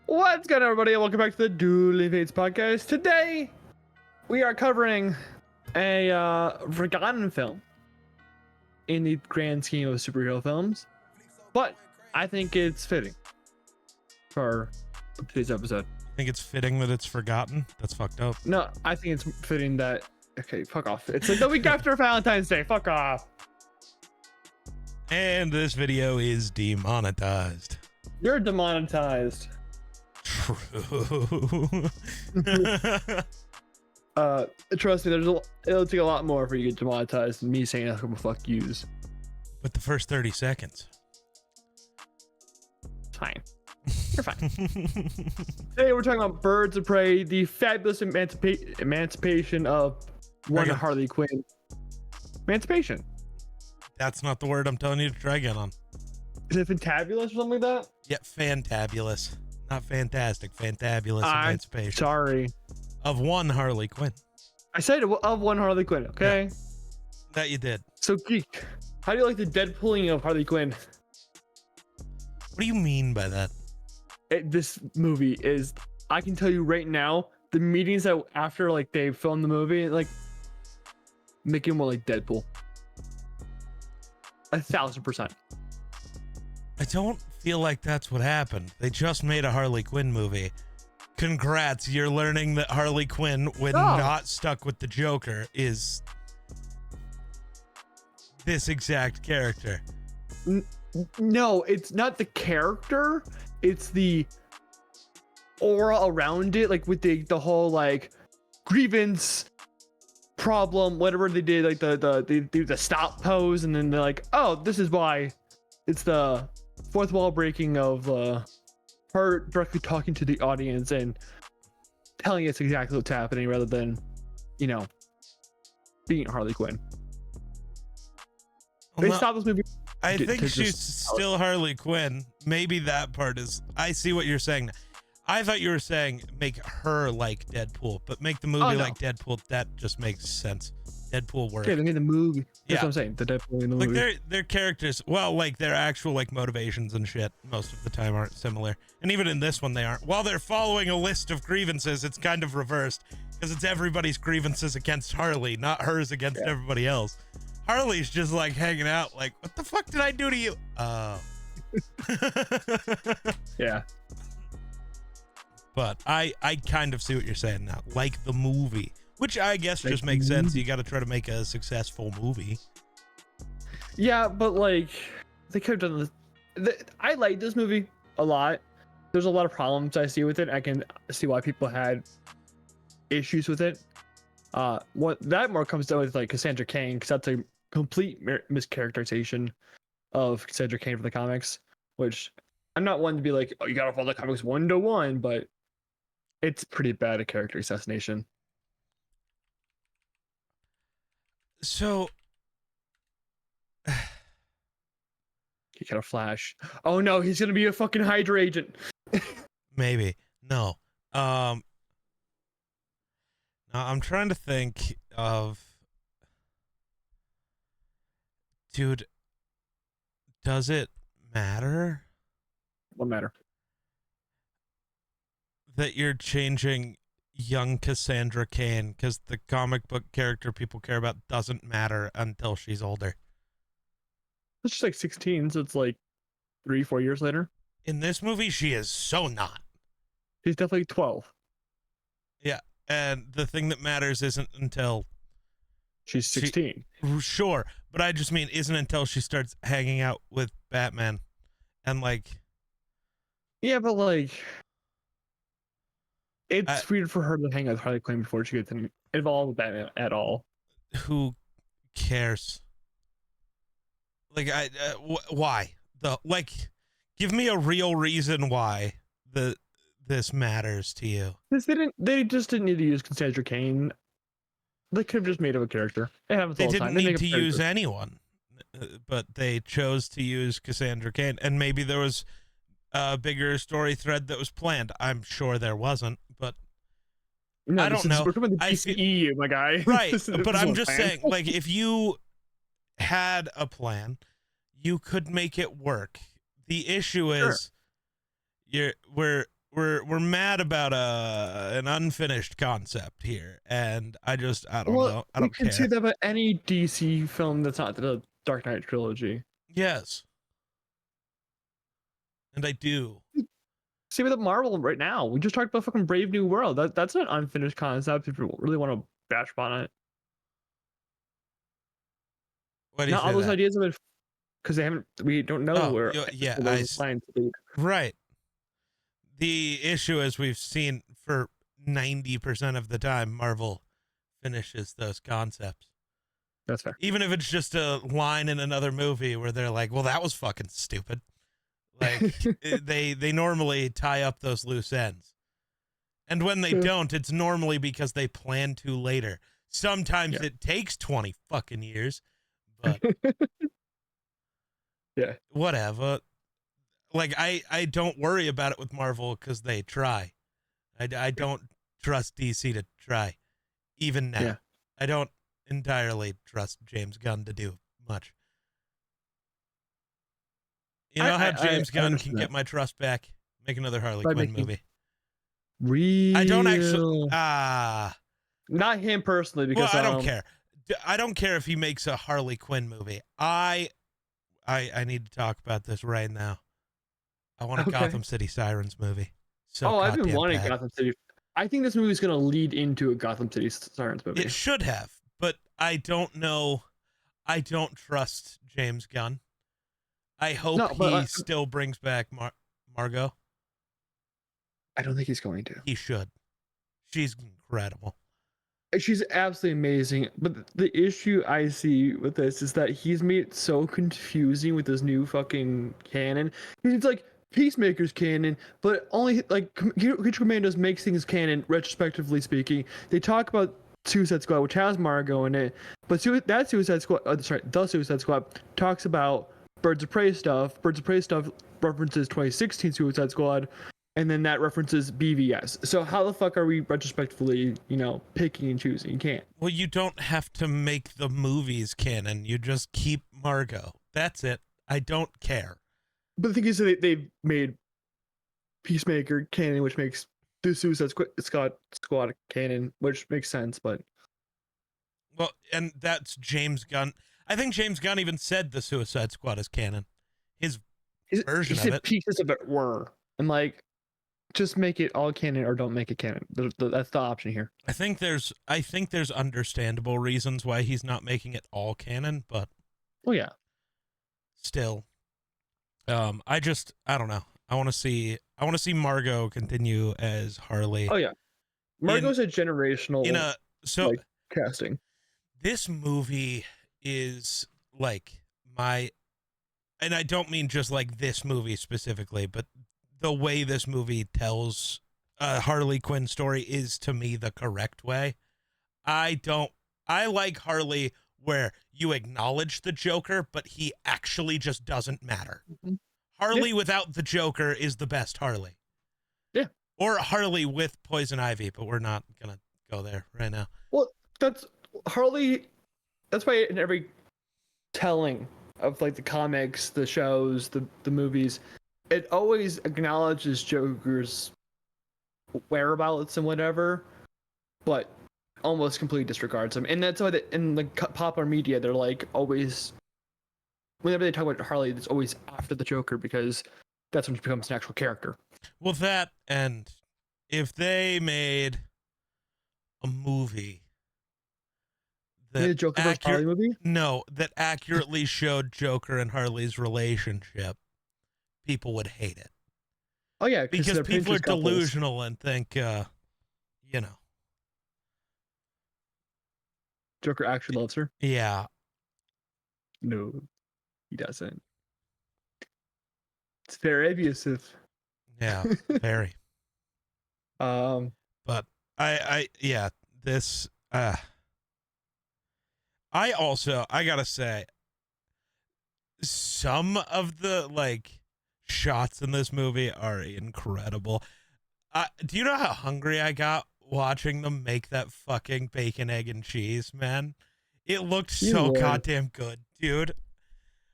What's going on, everybody? Welcome back to the Dueling Fates podcast. Today, we are covering a forgotten film in the grand scheme of superhero films, but I think it's fitting for today's episode. I think it's fitting that it's forgotten. That's fucked up. No, I think it's fitting that... Okay, fuck off. It's like the week after Valentine's Day. Fuck off. And this video is demonetized. You're demonetized. True. Trust me, it'll take a lot more for you to get demonetized than me saying a couple fuck yous. But the first 30 seconds. Fine. You're fine. Today we're talking about Birds of Prey, the fabulous emancipation of one Harley Quinn. Emancipation. That's not the word I'm telling you to try again on. Is it fantabulous or something like that? Yeah, fantabulous. Not fantastic. Fantabulous emancipation. Sorry. Of one Harley Quinn. I said of one Harley Quinn, okay? Yeah, that you did. So, Geek, how do you like the Deadpooling of Harley Quinn? What do you mean by that? This movie is, I can tell you right now, the meetings that after like they filmed the movie, like make it more like Deadpool. 1,000%. I don't feel like that's what happened. They just made a Harley Quinn movie. Congrats, you're learning that Harley Quinn, when not stuck with the Joker, is this exact character. No, it's not the character. It's the aura around it, like with the whole like grievance problem, whatever they did, like they do the stop pose, and then they're like, oh, this is why. It's the fourth wall breaking of her directly talking to the audience and telling us exactly what's happening, rather than, you know, being Harley Quinn. They stopped this movie. I think she's still Harley Quinn. Maybe that part is... I see what you're saying. I thought you were saying make her like Deadpool, but make the movie like Deadpool. That just makes sense. Deadpool works. Yeah, they made the movie. That's what I'm saying. The Deadpool in the movie. Like their characters, well, like their actual like motivations and shit most of the time aren't similar. And even in this one they aren't. While they're following a list of grievances, it's kind of reversed, because it's everybody's grievances against Harley, not hers against everybody else. Harley's just like hanging out like, what the fuck did I do to you? Oh. Yeah. But I kind of see what you're saying now. Like the movie. Which I guess just makes sense. You got to try to make a successful movie. Yeah, but like they could have done this. I like this movie a lot. There's a lot of problems I see with it. I can see why people had issues with it. What that more comes down with like Cassandra Cain, because that's a complete mischaracterization of Cassandra Cain from the comics. Which I'm not one to be like, oh, you gotta follow the comics 1-to-1, but it's pretty bad at character assassination. So he got a flash. Oh no, he's gonna be a fucking Hydra agent. Maybe. No. No, I'm trying to think of... Dude, does it matter? What matter? That you're changing young Cassandra Cain, because the comic book character people care about doesn't matter until she's older. It's just like 16, so it's like 3-4 years later. In this movie, she is so not. She's definitely 12. Yeah, and the thing that matters isn't until she's 16. Sure, but I just mean isn't until she starts hanging out with Batman, and like... Yeah, but like... It's weird for her to hang out with Harley Quinn before she gets involved with Batman at all. Who cares? Like, why? Give me a real reason why this matters to you. They just didn't need to use Cassandra Cain. They could have just made up a character. They didn't need to use anyone, but they chose to use Cassandra Cain, and maybe there was a bigger story thread that was planned. I'm sure there wasn't, but no, I don't know. We're coming to DCEU, my guy. Right, but I'm just saying, like, if you had a plan, you could make it work. The issue is, we're mad about an unfinished concept here, and I don't know. I we don't can care. see that about any DC film that's not the Dark Knight trilogy. Yes. And I do. See with Marvel right now. We just talked about fucking Brave New World. That's an unfinished concept if you really want to bash upon it. Why do you Not all say those that? ideas of it because we don't know Oh, where yeah, those lines lead. right. The issue is we've seen for 90% of the time Marvel finishes those concepts. That's fair. Even if it's just a line in another movie where they're like, well, that was fucking stupid. Like they normally tie up those loose ends. And when they don't, it's normally because they plan to later. Sometimes it takes 20 fucking years, but yeah, whatever. Like I don't worry about it with Marvel because they try. I don't trust DC to try, even now. Yeah. I don't entirely trust James Gunn to do much. You know how James Gunn can get my trust back? Make another Harley Quinn movie. Real. I don't actually. Not him personally, because well, I don't care. I don't care if he makes a Harley Quinn movie. I need to talk about this right now. I want a Gotham City Sirens movie. So I've been wanting bad. Gotham City. I think this movie is going to lead into a Gotham City Sirens movie. It should have, but I don't know. I don't trust James Gunn. I hope he still brings back Margot. I don't think he's going to. He should. She's incredible. She's absolutely amazing. But the issue I see with this is that he's made it so confusing with this new fucking canon. It's like Peacemaker's canon, but only like Creature Commandos makes things canon, retrospectively speaking. They talk about Suicide Squad, which has Margot in it, but that Suicide Squad, the Suicide Squad talks about Birds of Prey stuff. Birds of Prey stuff references 2016 Suicide Squad, and then that references BVS. So how the fuck are we retrospectively, picking and choosing? You can't. Well, you don't have to make the movies canon. You just keep Margot. That's it. I don't care. But the thing is that they've made Peacemaker canon, which makes the Suicide Squad canon, which makes sense, but... Well, and that's James Gunn. I think James Gunn even said the Suicide Squad is canon. His version of it. Pieces of it were. And like, just make it all canon or don't make it canon. That's the option here. I think there's understandable reasons why he's not making it all canon, but... Oh, yeah. Still. I don't know. I want to see Margot continue as Harley. Oh yeah, Margot's a generational casting. This movie is like and I don't mean just like this movie specifically, but the way this movie tells a Harley Quinn story is to me the correct way. I like Harley where you acknowledge the Joker, but he actually just doesn't matter. Mm-hmm. Harley without the Joker is the best Harley. Yeah. Or Harley with Poison Ivy, but we're not going to go there right now. Well, that's Harley. That's why in every telling of like the comics, the shows, the movies, it always acknowledges Joker's whereabouts and whatever, but almost completely disregards him. And that's why in the popular media, they're like always... Whenever they talk about Harley, it's always after the Joker because that's when she becomes an actual character. Well, that, and if they made a movie that Joker vs. Harley movie? No, that accurately showed Joker and Harley's relationship, people would hate it. Oh yeah, because people are delusional and think, Joker actually loves her. Yeah. No. He doesn't. It's very abusive. Yeah, very. But this I gotta say, some of the shots in this movie are incredible. Do you know how hungry I got watching them make that fucking bacon, egg, and cheese, man? It looked so goddamn good, dude.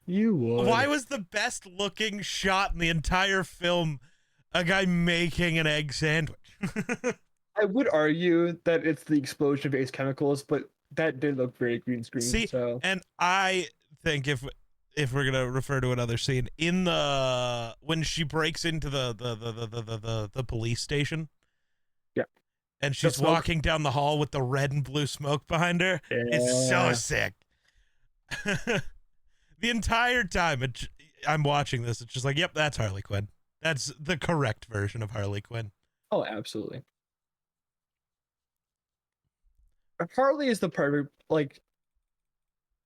You would. Why was the best looking shot in the entire film A guy making an egg sandwich. I would argue that it's the explosion of Ace chemicals, but that did look very green screen. See, so and I think if we're gonna refer to another scene in the when she breaks into the police station, yeah, and she's walking down the hall with the red and blue smoke behind her, it's so sick. The entire time I'm watching this, it's just like, yep, that's Harley Quinn. That's the correct version of Harley Quinn. Oh, absolutely. Harley is the perfect, like,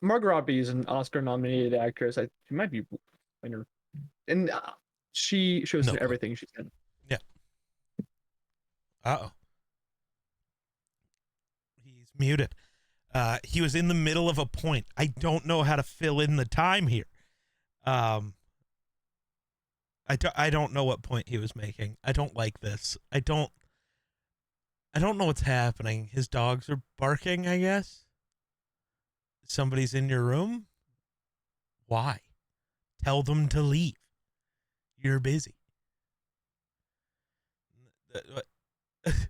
Margot Robbie is an Oscar-nominated actress. She might be winner, and she shows in everything she's in. Yeah. Uh-oh. He's muted. He was in the middle of a point. I don't know how to fill in the time here. I don't know what point he was making. I don't like this. I don't know what's happening. His dogs are barking, I guess. Somebody's in your room? Why? Tell them to leave. You're busy.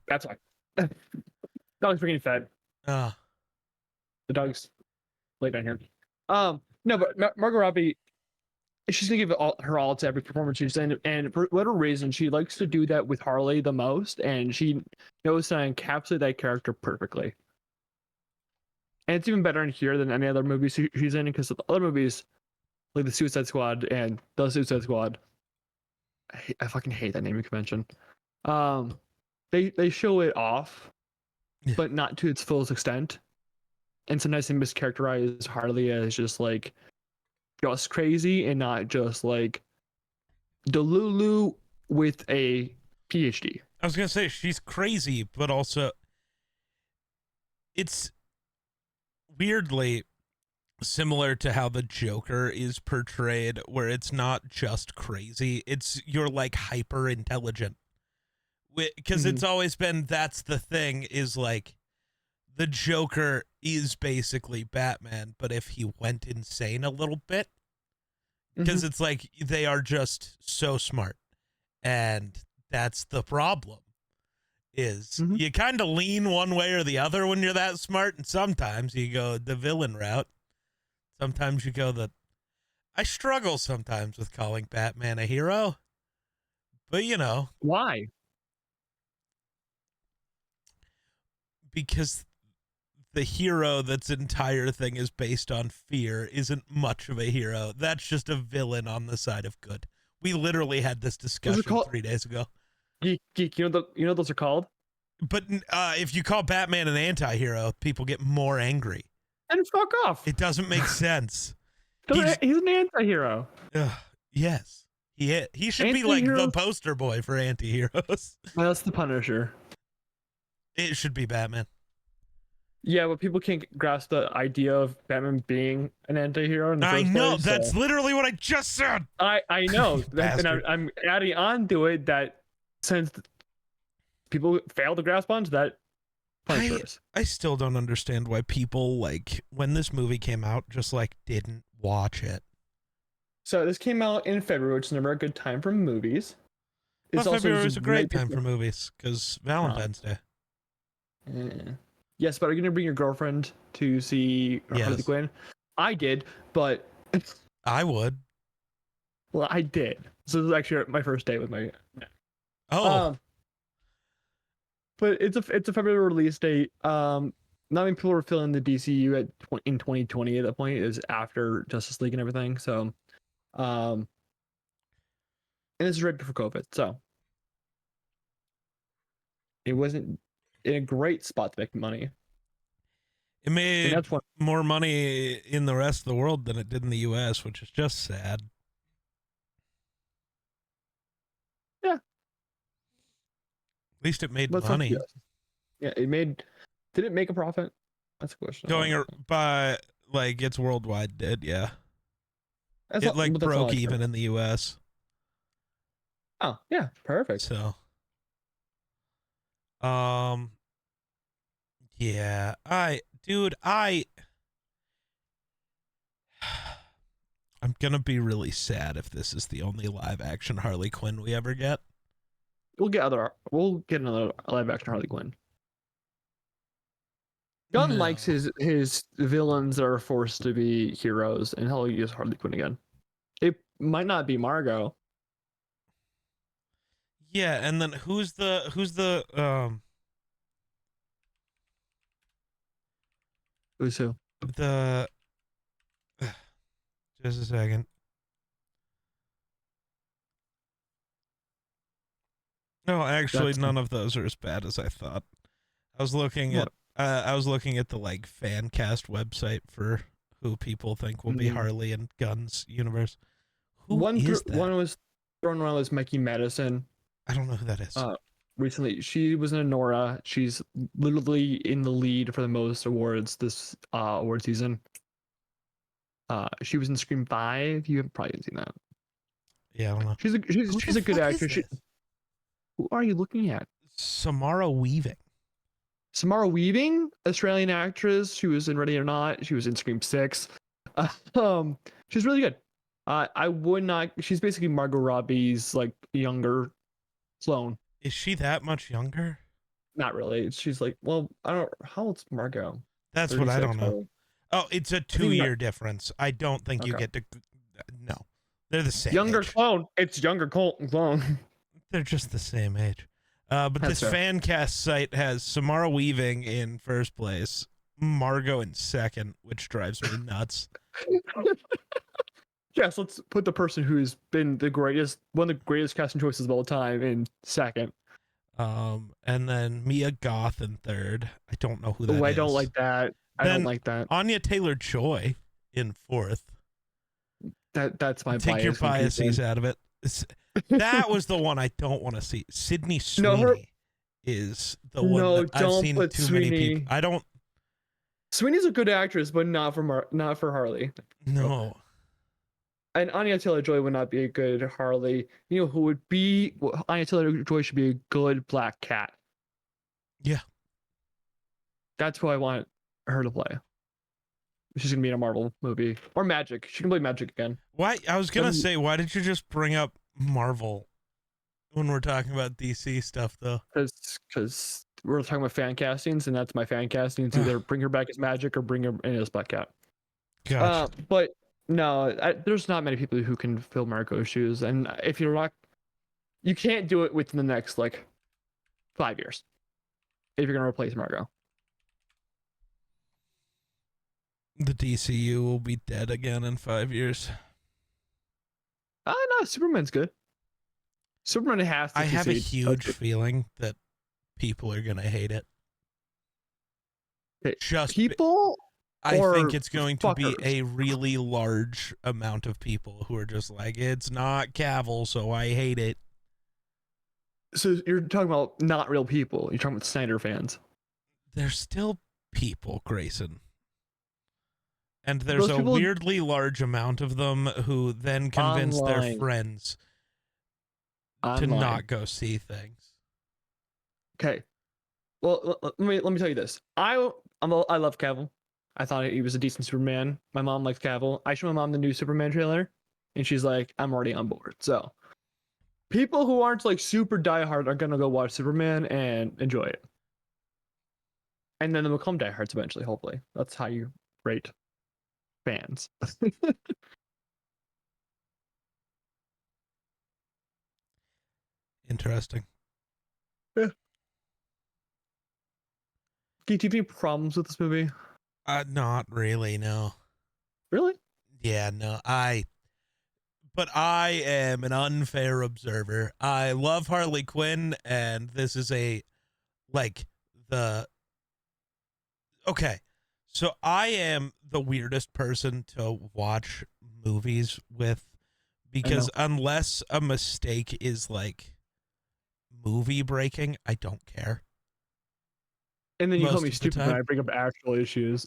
That's why. Dog's freaking fed. The dog's laid down here. No, but Margot Robbie, she's gonna give her all to every performance she's in, and for whatever reason, she likes to do that with Harley the most, and she knows how to encapsulate that character perfectly. And it's even better in here than any other movie she's in, because the other movies, like the Suicide Squad and the Suicide Squad, I fucking hate that naming convention. They show it off, but not to its fullest extent. And sometimes they mischaracterize Harley as just like just crazy and not just like Delulu with a PhD. I was gonna say she's crazy, but also it's weirdly similar to how the Joker is portrayed, where it's not just crazy, it's you're like hyper intelligent, because it's always been, that's the thing, is like the Joker is basically Batman, but if he went insane a little bit, because it's like they are just so smart, and that's the problem. Is you kind of lean one way or the other when you're that smart, and sometimes you go the villain route. Sometimes you go I struggle sometimes with calling Batman a hero, but you know. Why? Because the hero that's entire thing is based on fear isn't much of a hero. That's just a villain on the side of good. We literally had this discussion 3 days ago. Geek, you know what those are called? But if you call Batman an anti-hero, people get more angry. And fuck off. It doesn't make sense. He's an anti-hero. Yes, he should be like the poster boy for anti-heroes. Well, that's the Punisher. It should be Batman. Yeah, but people can't grasp the idea of Batman being an anti-hero in the first place, that's literally what I just said. I know, and I'm adding on to it that since people fail to grasp onto that, Punishers. I still don't understand why people, like, when this movie came out, just like didn't watch it. So this came out in February, which is never a good time for movies. February is a great time for movies because Valentine's Day. Yes, but are you gonna bring your girlfriend to see Harley Quinn? I did, but I would. Well, I did. So this is actually my first date with my. But it's a February release date. Not many people were feeling the DCU in 2020 at that point. Is after Justice League and everything. So, and this is right before COVID. So, it wasn't in a great spot to make money. It made more money in the rest of the world than it did in the U.S., which is just sad. Yeah. At least it made money. Yeah, it made. Did it make a profit? That's a question. Going by like its worldwide did, yeah. It broke even in the U.S. Oh yeah, perfect. So, yeah, I'm gonna be really sad if this is the only live action Harley Quinn we ever get. we'll get another live action Harley Quinn. Gunn No. likes his villains that are forced to be heroes, and he'll use Harley Quinn again. It might not be Margot. Yeah, and then who's the Who's who? the just a second. No, actually, That's none of those are as bad as I thought. I was looking what? at the like fan cast website for who people think will be Mm. Harley and Gunn's universe. Who One is that? one was thrown around was Mikey Madison. I don't know who that is. Recently, she was in Nora. She's literally in the lead for the most awards this award season. She was in Scream 5. You have probably seen that. Yeah, I don't know. She's a Who she's the a good fuck actress. is this? Who are you looking at? Samara Weaving. Samara Weaving, Australian actress. She was in Ready or Not. She was in Scream 6. She's really good. I would not. She's basically Margot Robbie's like younger clone. Is she that much younger? Not really. She's like, well, I don't. How old's Margot? That's what I 36 don't know. probably. Oh, it's a I think 2-year difference. I don't think you Okay. get to. No, they're the same. Younger age. clone. It's younger clone. They're just the same age. But That's this fair. fan cast site has Samara Weaving in first place, Margot in second, which drives me nuts. Yes, let's put the person who's been one of the greatest casting choices of all time in second. And then Mia Goth in third. I don't know who that is. I don't like that. I Then don't like that. Anya Taylor-Joy in fourth. That's my Take bias. your from biases people. out of it. That was the one I don't want to see. Sydney No, Sweeney is the one No, that I've don't seen put too many Sweeney. people. I don't. Sweeney's a good actress, but not for Harley. No. And Anya Taylor-Joy would not be a good Harley. You know who would be? Anya Taylor-Joy should be a good Black Cat. Yeah. That's who I want her to play. She's gonna be in a Marvel movie or Magic. She can play Magic again. Why? I was gonna say, why did you just bring up Marvel when we're talking about DC stuff, though? Because we're talking about fan castings, and that's my fan casting. It's either bring her back as Magic or bring her in as Black Cat. Gotcha. But no, there's not many people who can fill Marco's shoes, and if you're not, you can't do it within the next like 5 years if you're gonna replace Margot. The DCU will be dead again in 5 years. No, Superman's good. Superman has to. I have a succeed. huge feeling that people are gonna hate it. Okay, Just people. I or think it's going to be fuckers. a really large amount of people who are just like, it's not Cavill, so I hate it. So you're talking about not real people. You're talking about Snyder fans. There's still people, Grayson. And there's Those a people- weirdly large amount of them who then convince their Online. friends to Online. not go see things. Okay. Well, let me tell you this. I love Cavill. I thought he was a decent Superman. My mom likes Cavill. I showed my mom the new Superman trailer, and she's like, "I'm already on board." So, people who aren't like super diehard are gonna go watch Superman and enjoy it, and then they'll become diehards eventually. Hopefully, that's how you rate fans. Interesting. Do you have any problems with this movie? Not really, no. Really? Yeah, no. But I am an unfair observer. I love Harley Quinn, and this is okay. So I am the weirdest person to watch movies with, because unless a mistake is like movie breaking, I don't care. And then you call Most me of the stupid when time. I bring up actual issues.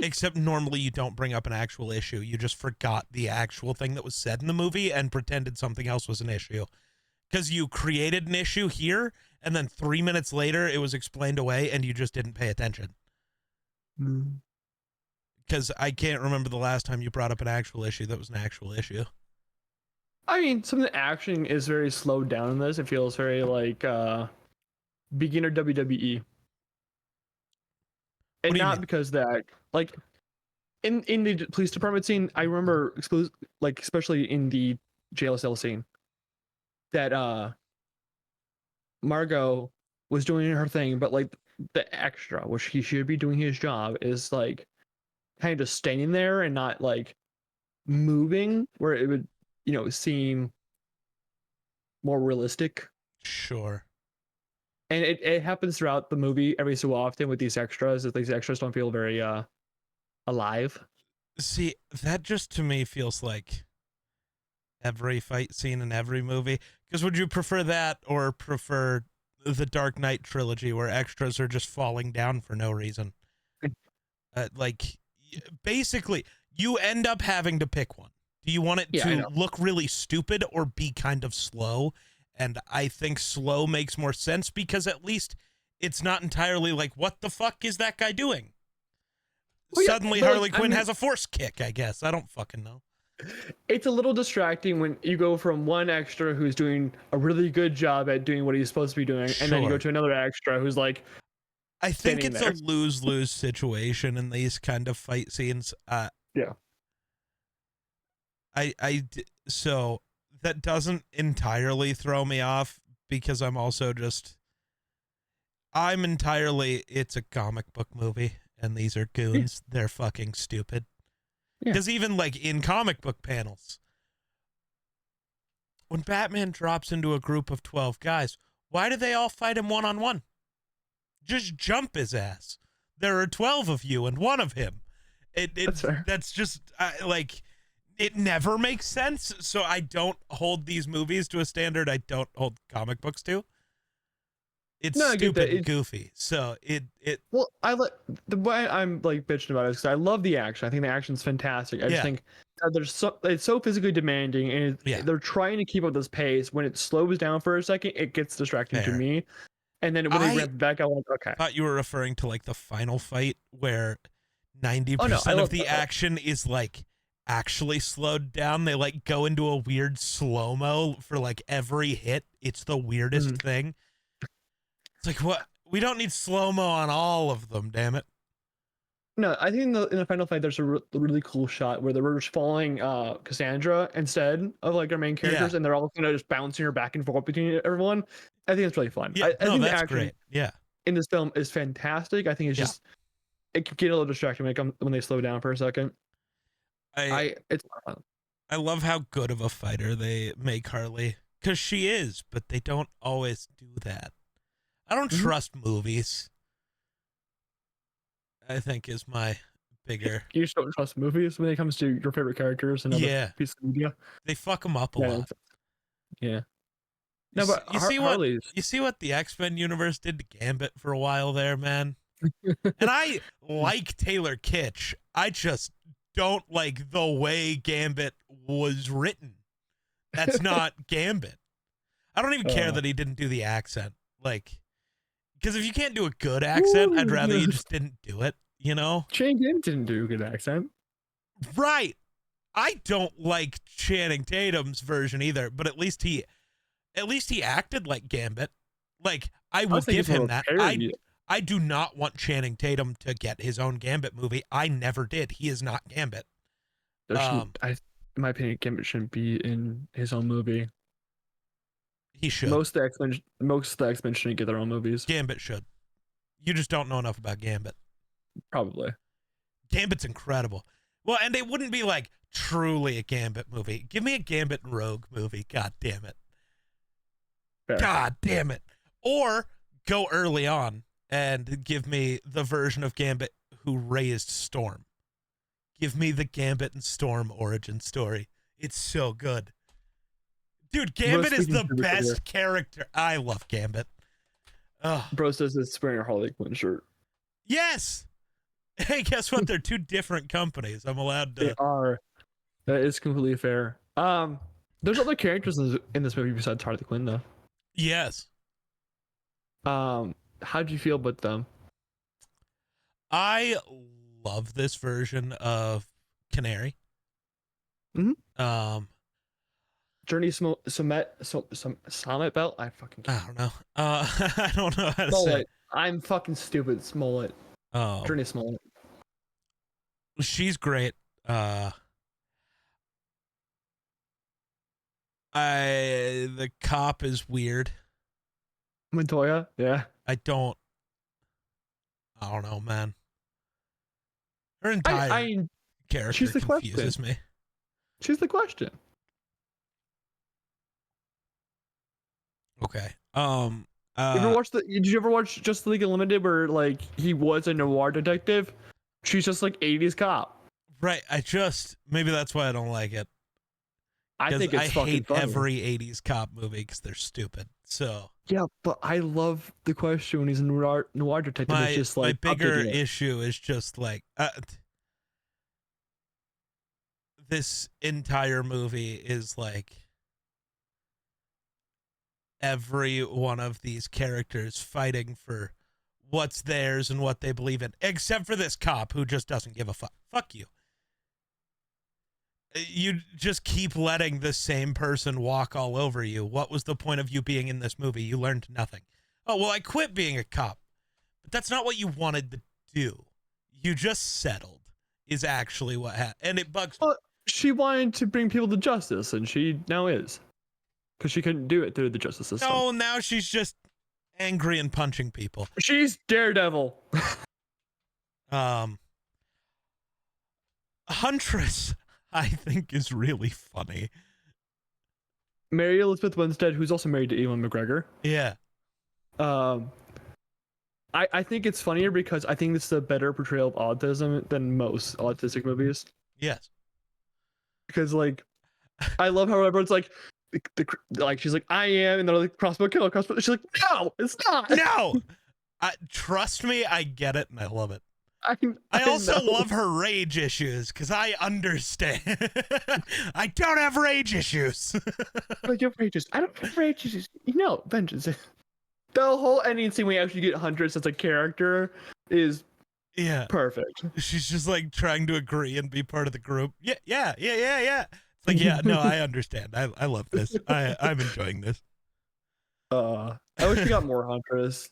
Except normally you don't bring up an actual issue. You just forgot the actual thing that was said in the movie and pretended something else was an issue. Because you created an issue here, and then 3 minutes later it was explained away and you just didn't pay attention. Because I can't remember the last time you brought up an actual issue that was an actual issue. I mean, some of the action is very slowed down in this. It feels very like beginner WWE, What and do you not mean? because that like in the police department scene. I remember like especially in the jail cell scene that Margot was doing her thing, but like the extra, which he should be doing his job, is like kind of just standing there and not like moving, where it would seem more realistic. Sure. And it happens throughout the movie every so often with these extras, that these extras don't feel very alive. See, that just to me feels like every fight scene in every movie. Because would you prefer that or prefer the Dark Knight trilogy where extras are just falling down for no reason? Like, basically, you end up having to pick one. Do you want it Yeah, I to know. look really stupid or be kind of slow? And I think slow makes more sense because at least it's not entirely like, what the fuck is that guy doing? Well, yeah, Suddenly but like Harley I Quinn mean, has a force kick, I guess. I don't fucking know. it's a little distracting when you go from one extra who's doing a really good job at doing what he's supposed to be doing, and then you go Sure. to another extra who's like I think standing it's a there. lose-lose situation in these kind of fight scenes. Yeah. So that doesn't entirely throw me off because I'm entirely, it's a comic book movie and these are Yeah. goons. They're fucking stupid. Yeah. Because even like in comic book panels, when Batman drops into a group of 12 guys, why do they all fight him one-on-one? Just jump his ass. There are 12 of you and one of him. That's fair. That's just like, it never makes sense. So I don't hold these movies to a standard I don't hold comic books to. It's No, I get stupid that. and goofy. So it Well, I like the way I'm like bitching about it is because I love the action. I think the action's fantastic. I just yeah, think it's so physically demanding, and yeah, they're trying to keep up this pace. When it slows down for a second, it gets distracting to fair. me. And then when they I ramp it back, I'm like, okay. thought you were referring to like the final fight where Oh no, I 90% of love the that part. action is like actually slowed down. They like go into a weird slow-mo for like every hit. It's the weirdest Mhm. thing. It's like, what? We don't need slow-mo on all of them, damn it. No, I think in the final fight, there's a really cool shot where they're just following Cassandra instead of like our main Yeah. characters, and they're all kind of just bouncing her back and forth between everyone. I think it's really fun. Yeah, I no, think the that's action great. Yeah. in this film is fantastic. I think it's Yeah. just it can get a little distracting when they slow down for a second. I It's a lot of fun. I love how good of a fighter they make Harley cuz she is, but they don't always do that. I don't Mhm. trust movies. I think is my bigger. You just don't trust movies when it comes to your favorite characters and other Yeah, pieces of media. they fuck them up a Yeah, lot. yeah. No, but You see what Harley's. the X-Men universe did to Gambit for a while there, man. And I like Taylor Kitsch. I just don't like the way Gambit was written. That's not Gambit. I don't even care uh, that he didn't do the accent. Like, because if you can't do a good accent, I'd Ooh, rather you just didn't do it, you know? Shane Ginn didn't do a good accent. Right. I don't like Channing Tatum's version either, but at least he acted like Gambit. Like, I I will was thinking give it's more him of that. a parody. I do not want Channing Tatum to get his own Gambit movie. I never did. He is not Gambit. There shouldn't, Um, in my opinion, Gambit shouldn't be in his own movie. he should. Most of the X Men shouldn't get their own movies. Gambit should. You just don't know enough about Gambit. Probably. Gambit's incredible. Well, and it wouldn't be like truly a Gambit movie. Give me a Gambit and Rogue movie. God damn it. Fair. God damn it. Or go early on and give me the version of Gambit who raised Storm. Give me the Gambit and Storm origin story. It's so good. Dude, Bro Gambit is speaking the to the career. best character. I love Gambit. Oh, Bro says it's wearing a Harley Quinn shirt. yes. Hey, guess what? They're two different companies. I'm allowed They to. are. That is completely fair. There's other characters in this movie besides Harley Quinn though. Yes. How do you feel about them? I love this version of Canary. Mhm. Um, Journey Summit Belt. I fucking I can't. don't know. I don't know how to say Smollett. it. I'm fucking stupid. Smollett. Oh, Journey Smollett. she's great. The cop is weird. Montoya. Yeah. I don't know, man. Her I. entire I. character She's the question. confuses me. She's the question. Okay. Did you ever watch Just League Unlimited where like he was a noir detective? She's just like 80s cop. Right. Maybe that's why I don't like it. I Because think I it's fucking hate funny. every 80s cop movie because they're stupid. So Yeah, but I love the question when he's a noir detective. It's just my like bigger updating it. issue is just like this entire movie is like every one of these characters fighting for what's theirs and what they believe in, except for this cop who just doesn't give a fuck. Fuck you. You just keep letting the same person walk all over you. What was the point of you being in this movie? You learned nothing. Oh, well, I quit being a cop. But that's not what you wanted to do. You just settled, is actually what happened. And it bugs me. Well, she wanted to bring people to justice, and she now is. Because she couldn't do it through the justice system. No, now she's just angry and punching people. She's Daredevil. Huntress, I think, is really funny. Mary Elizabeth Winstead, who's also married to Ewan McGregor. Yeah. I think it's funnier because I think this is a better portrayal of autism than most autistic movies. Yes. Because like, I love how everyone's like, like she's like, I am, and they're like, crossbow kill, crossbow. She's like, no, it's not. No. Trust me, I get it and I love it. I also love her rage issues because I understand. I don't have rage issues. Like, you have rage issues. I don't have rage issues. You know, vengeance. The whole ending scene when you actually get Huntress as a character is perfect. She's just like trying to agree and be part of the group. Yeah. It's like, yeah, no, I understand. I love this. I'm enjoying this. I wish we got more Huntress.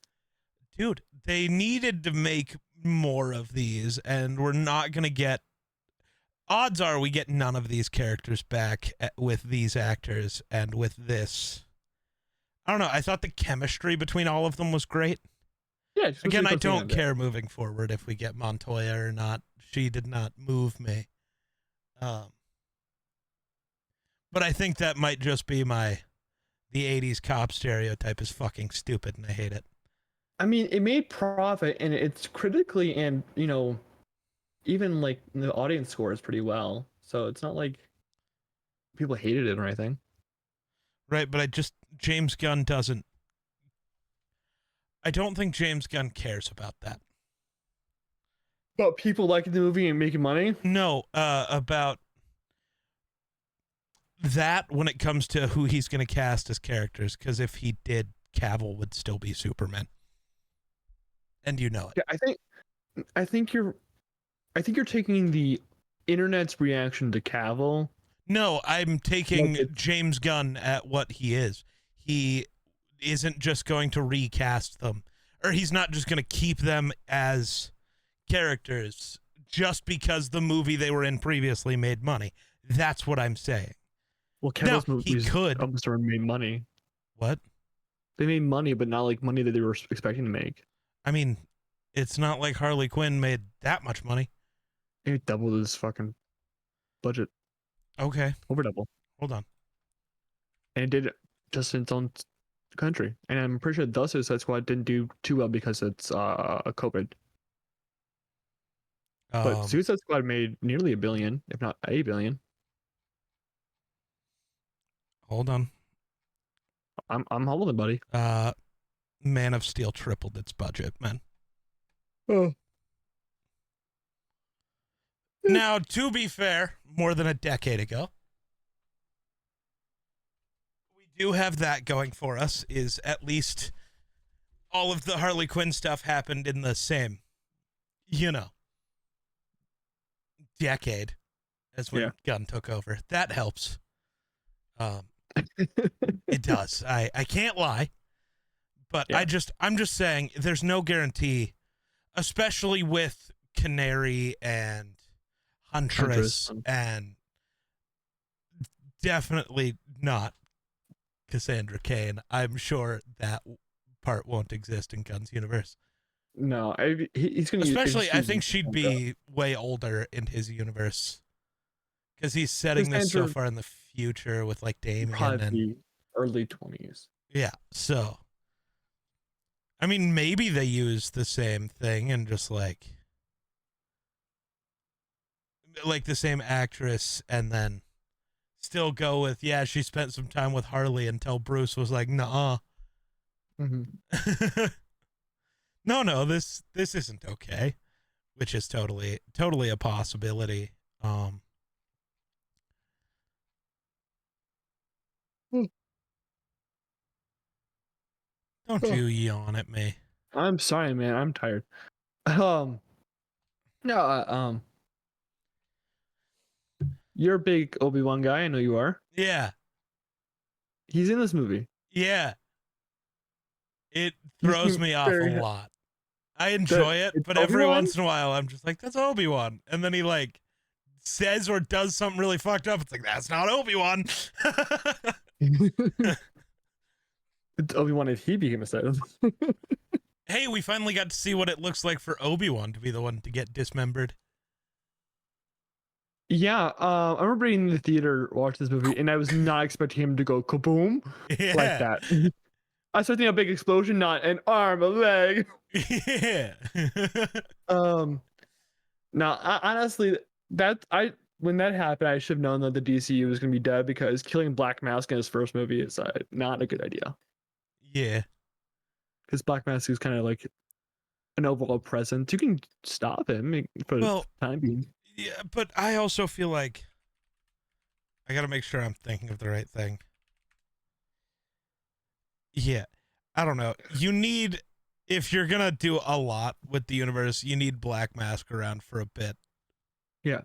Dude, they needed to make more of these, and we're not going to get. Odds are we get none of these characters back with these actors and with this. I don't know. I thought the chemistry between all of them was great. Yeah. Again, I don't care moving forward if we get Montoya or not. She did not move me. But I think that might just be the 80s cop stereotype is fucking stupid, and I hate it. I mean, it made profit, and it's critically and, you know, even like the audience scores pretty well. So it's not like people hated it or anything. Right, but James Gunn doesn't. I don't think James Gunn cares about that. About people liking the movie and making money? No, about that when it comes to who he's going to cast as characters, because if he did, Cavill would still be Superman. And you know it. Yeah, I think you're taking the internet's reaction to Cavill. No, I'm taking James Gunn at what he is. He isn't just going to recast them, or he's not just going to keep them as characters just because the movie they were in previously made money. That's what I'm saying. Well, Cavill's movies could almost made money. What? They made money, but not like money that they were expecting to make. I mean, it's not like Harley Quinn made that much money. It doubled his fucking budget. Okay. Over double. Hold on. And it did it just in its own country. And I'm pretty sure the Suicide Squad didn't do too well because it's COVID. But Suicide Squad made nearly $1 billion, if not $1 billion. Hold on. I'm holding, buddy. Man of Steel tripled its budget, man. Oh. Now, to be fair, more than a decade ago, we do have that going for us, is at least all of the Harley Quinn stuff happened in the same, decade as when Gunn took over. That helps. It does. I can't lie, but Yeah. I'm just saying there's no guarantee, especially with Canary and Huntress. Huntress and definitely not Cassandra Cain. I'm sure that part won't exist in Gunn's universe. No, he's gonna use. Especially, Just I use think she'd Cassandra. be way older in his universe because he's setting this so Cassandra far in the future with like would Damien probably and be early 20s. yeah. So, I mean, maybe they use the same thing and just like the same actress and then still go with yeah, she spent some time with Harley until Bruce was like, nah. Mm-hmm. No, this isn't okay, which is totally a possibility. Um, don't Oh, you yawn at me. I'm sorry, man. I'm tired. Um, no, you're a big Obi-Wan guy. I know you are. Yeah, He's in this movie. yeah. It He throws seemed me off a very lot. I that enjoy it, it's but every Obi-Wan. once in a while I'm just like, that's Obi-Wan. And then he like says or does something really fucked up. It's like, that's not Obi-Wan. It's Obi-Wan if he became a Sith. Hey, we finally got to see what it looks like for Obi-Wan to be the one to get dismembered. Yeah, I remember being in the theater watching this movie, and I was not expecting him to go kaboom like Yeah. that. I was expecting a big explosion, not an arm, a leg. Yeah. Now, honestly, that I when that happened, I should have known that the DCU was going to be dead because killing Black Mask in his first movie is not a good idea. Yeah. Because Black Mask is kind of like an overall presence. You can stop him for the Well, time being. yeah, but I also feel like I got to make sure I'm thinking of the right thing. Yeah. I don't know. You need, if you're going to do a lot with the universe, you need Black Mask around for a bit. Yeah,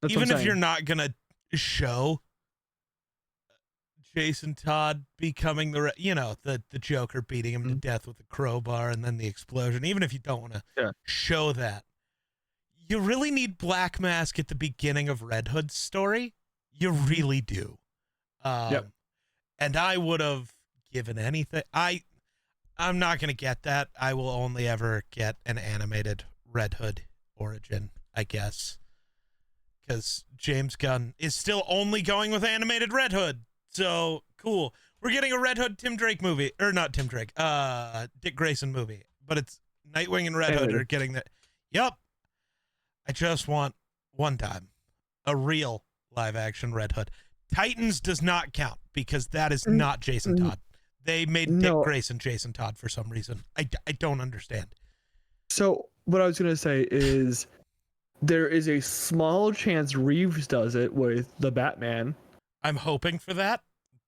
that's Even what I'm if you're saying. not going to show Jason Todd becoming the Joker beating him to Mhm. death with a crowbar and then the explosion, even if you don't want to Yeah. show that, you really need Black Mask at the beginning of Red Hood's story. You really do. Yep. And I would have given anything. I'm not going to get that. I will only ever get an animated Red Hood origin, I guess. Because James Gunn is still only going with animated Red Hood. So, cool. We're getting a Red Hood Tim Drake movie. Or not Tim Drake. Dick Grayson movie. But it's Nightwing and Red Hood Animated. are getting that. Yep. I just want one time a real live action Red Hood. Titans does not count because that is not Jason Todd. They made Dick No. Grayson Jason Todd for some reason. I don't understand. So what I was gonna say is there is a small chance Reeves does it with the Batman, I'm hoping for that,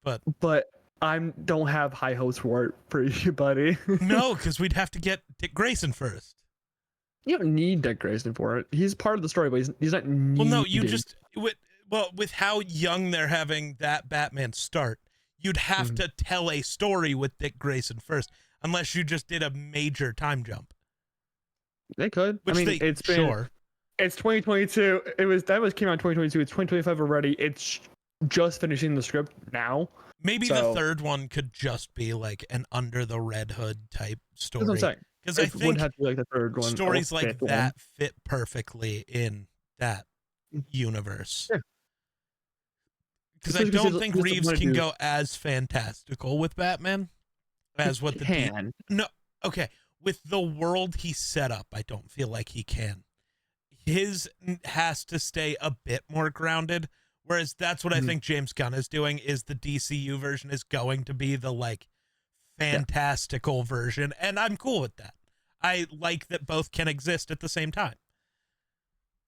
but I don't have high hopes for it for you, buddy. no, because we'd have to get Dick Grayson first. You don't need Dick Grayson for it. He's part of the story, but he's not needed. Well, no, you just with how young they're having that Batman start, you'd have to tell a story with Dick Grayson first, unless you just did a major time jump. They could. Which I mean, they it's been sure. it's 2022. Came out in 2022. It's 2025 already. It's just finishing the script now. Maybe So- the third one could just be like an under the Red Hood type That's what I'm story. saying. Because I It would think have to be like the third one. or stories like fifth one. that fit perfectly in that universe. Yeah. Because I Especially 'cause don't he's- think he's Reeves wanted can to- go as fantastical with Batman as what the can. no. Okay, with the world he set up, I don't feel like he can. His has to stay a bit more grounded. Whereas that's what I think James Gunn is doing. Is the DCU version is going to be the like fantastical version, and I'm cool with that. I like that both can exist at the same time.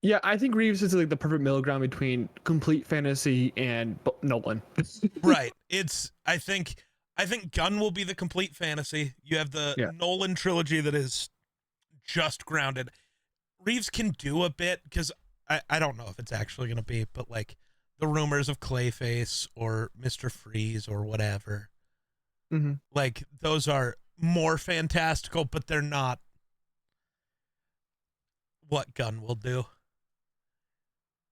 Yeah, I think Reeves is like the perfect middle ground between complete fantasy and Nolan. Right. I think Gunn will be the complete fantasy. You have the Nolan trilogy that is just grounded. Reeves can do a bit because I don't know if it's actually going to be, but like the rumors of Clayface or Mr. Freeze or whatever. Mm-hmm. Like, those are more fantastical, but they're not what Gunn will do.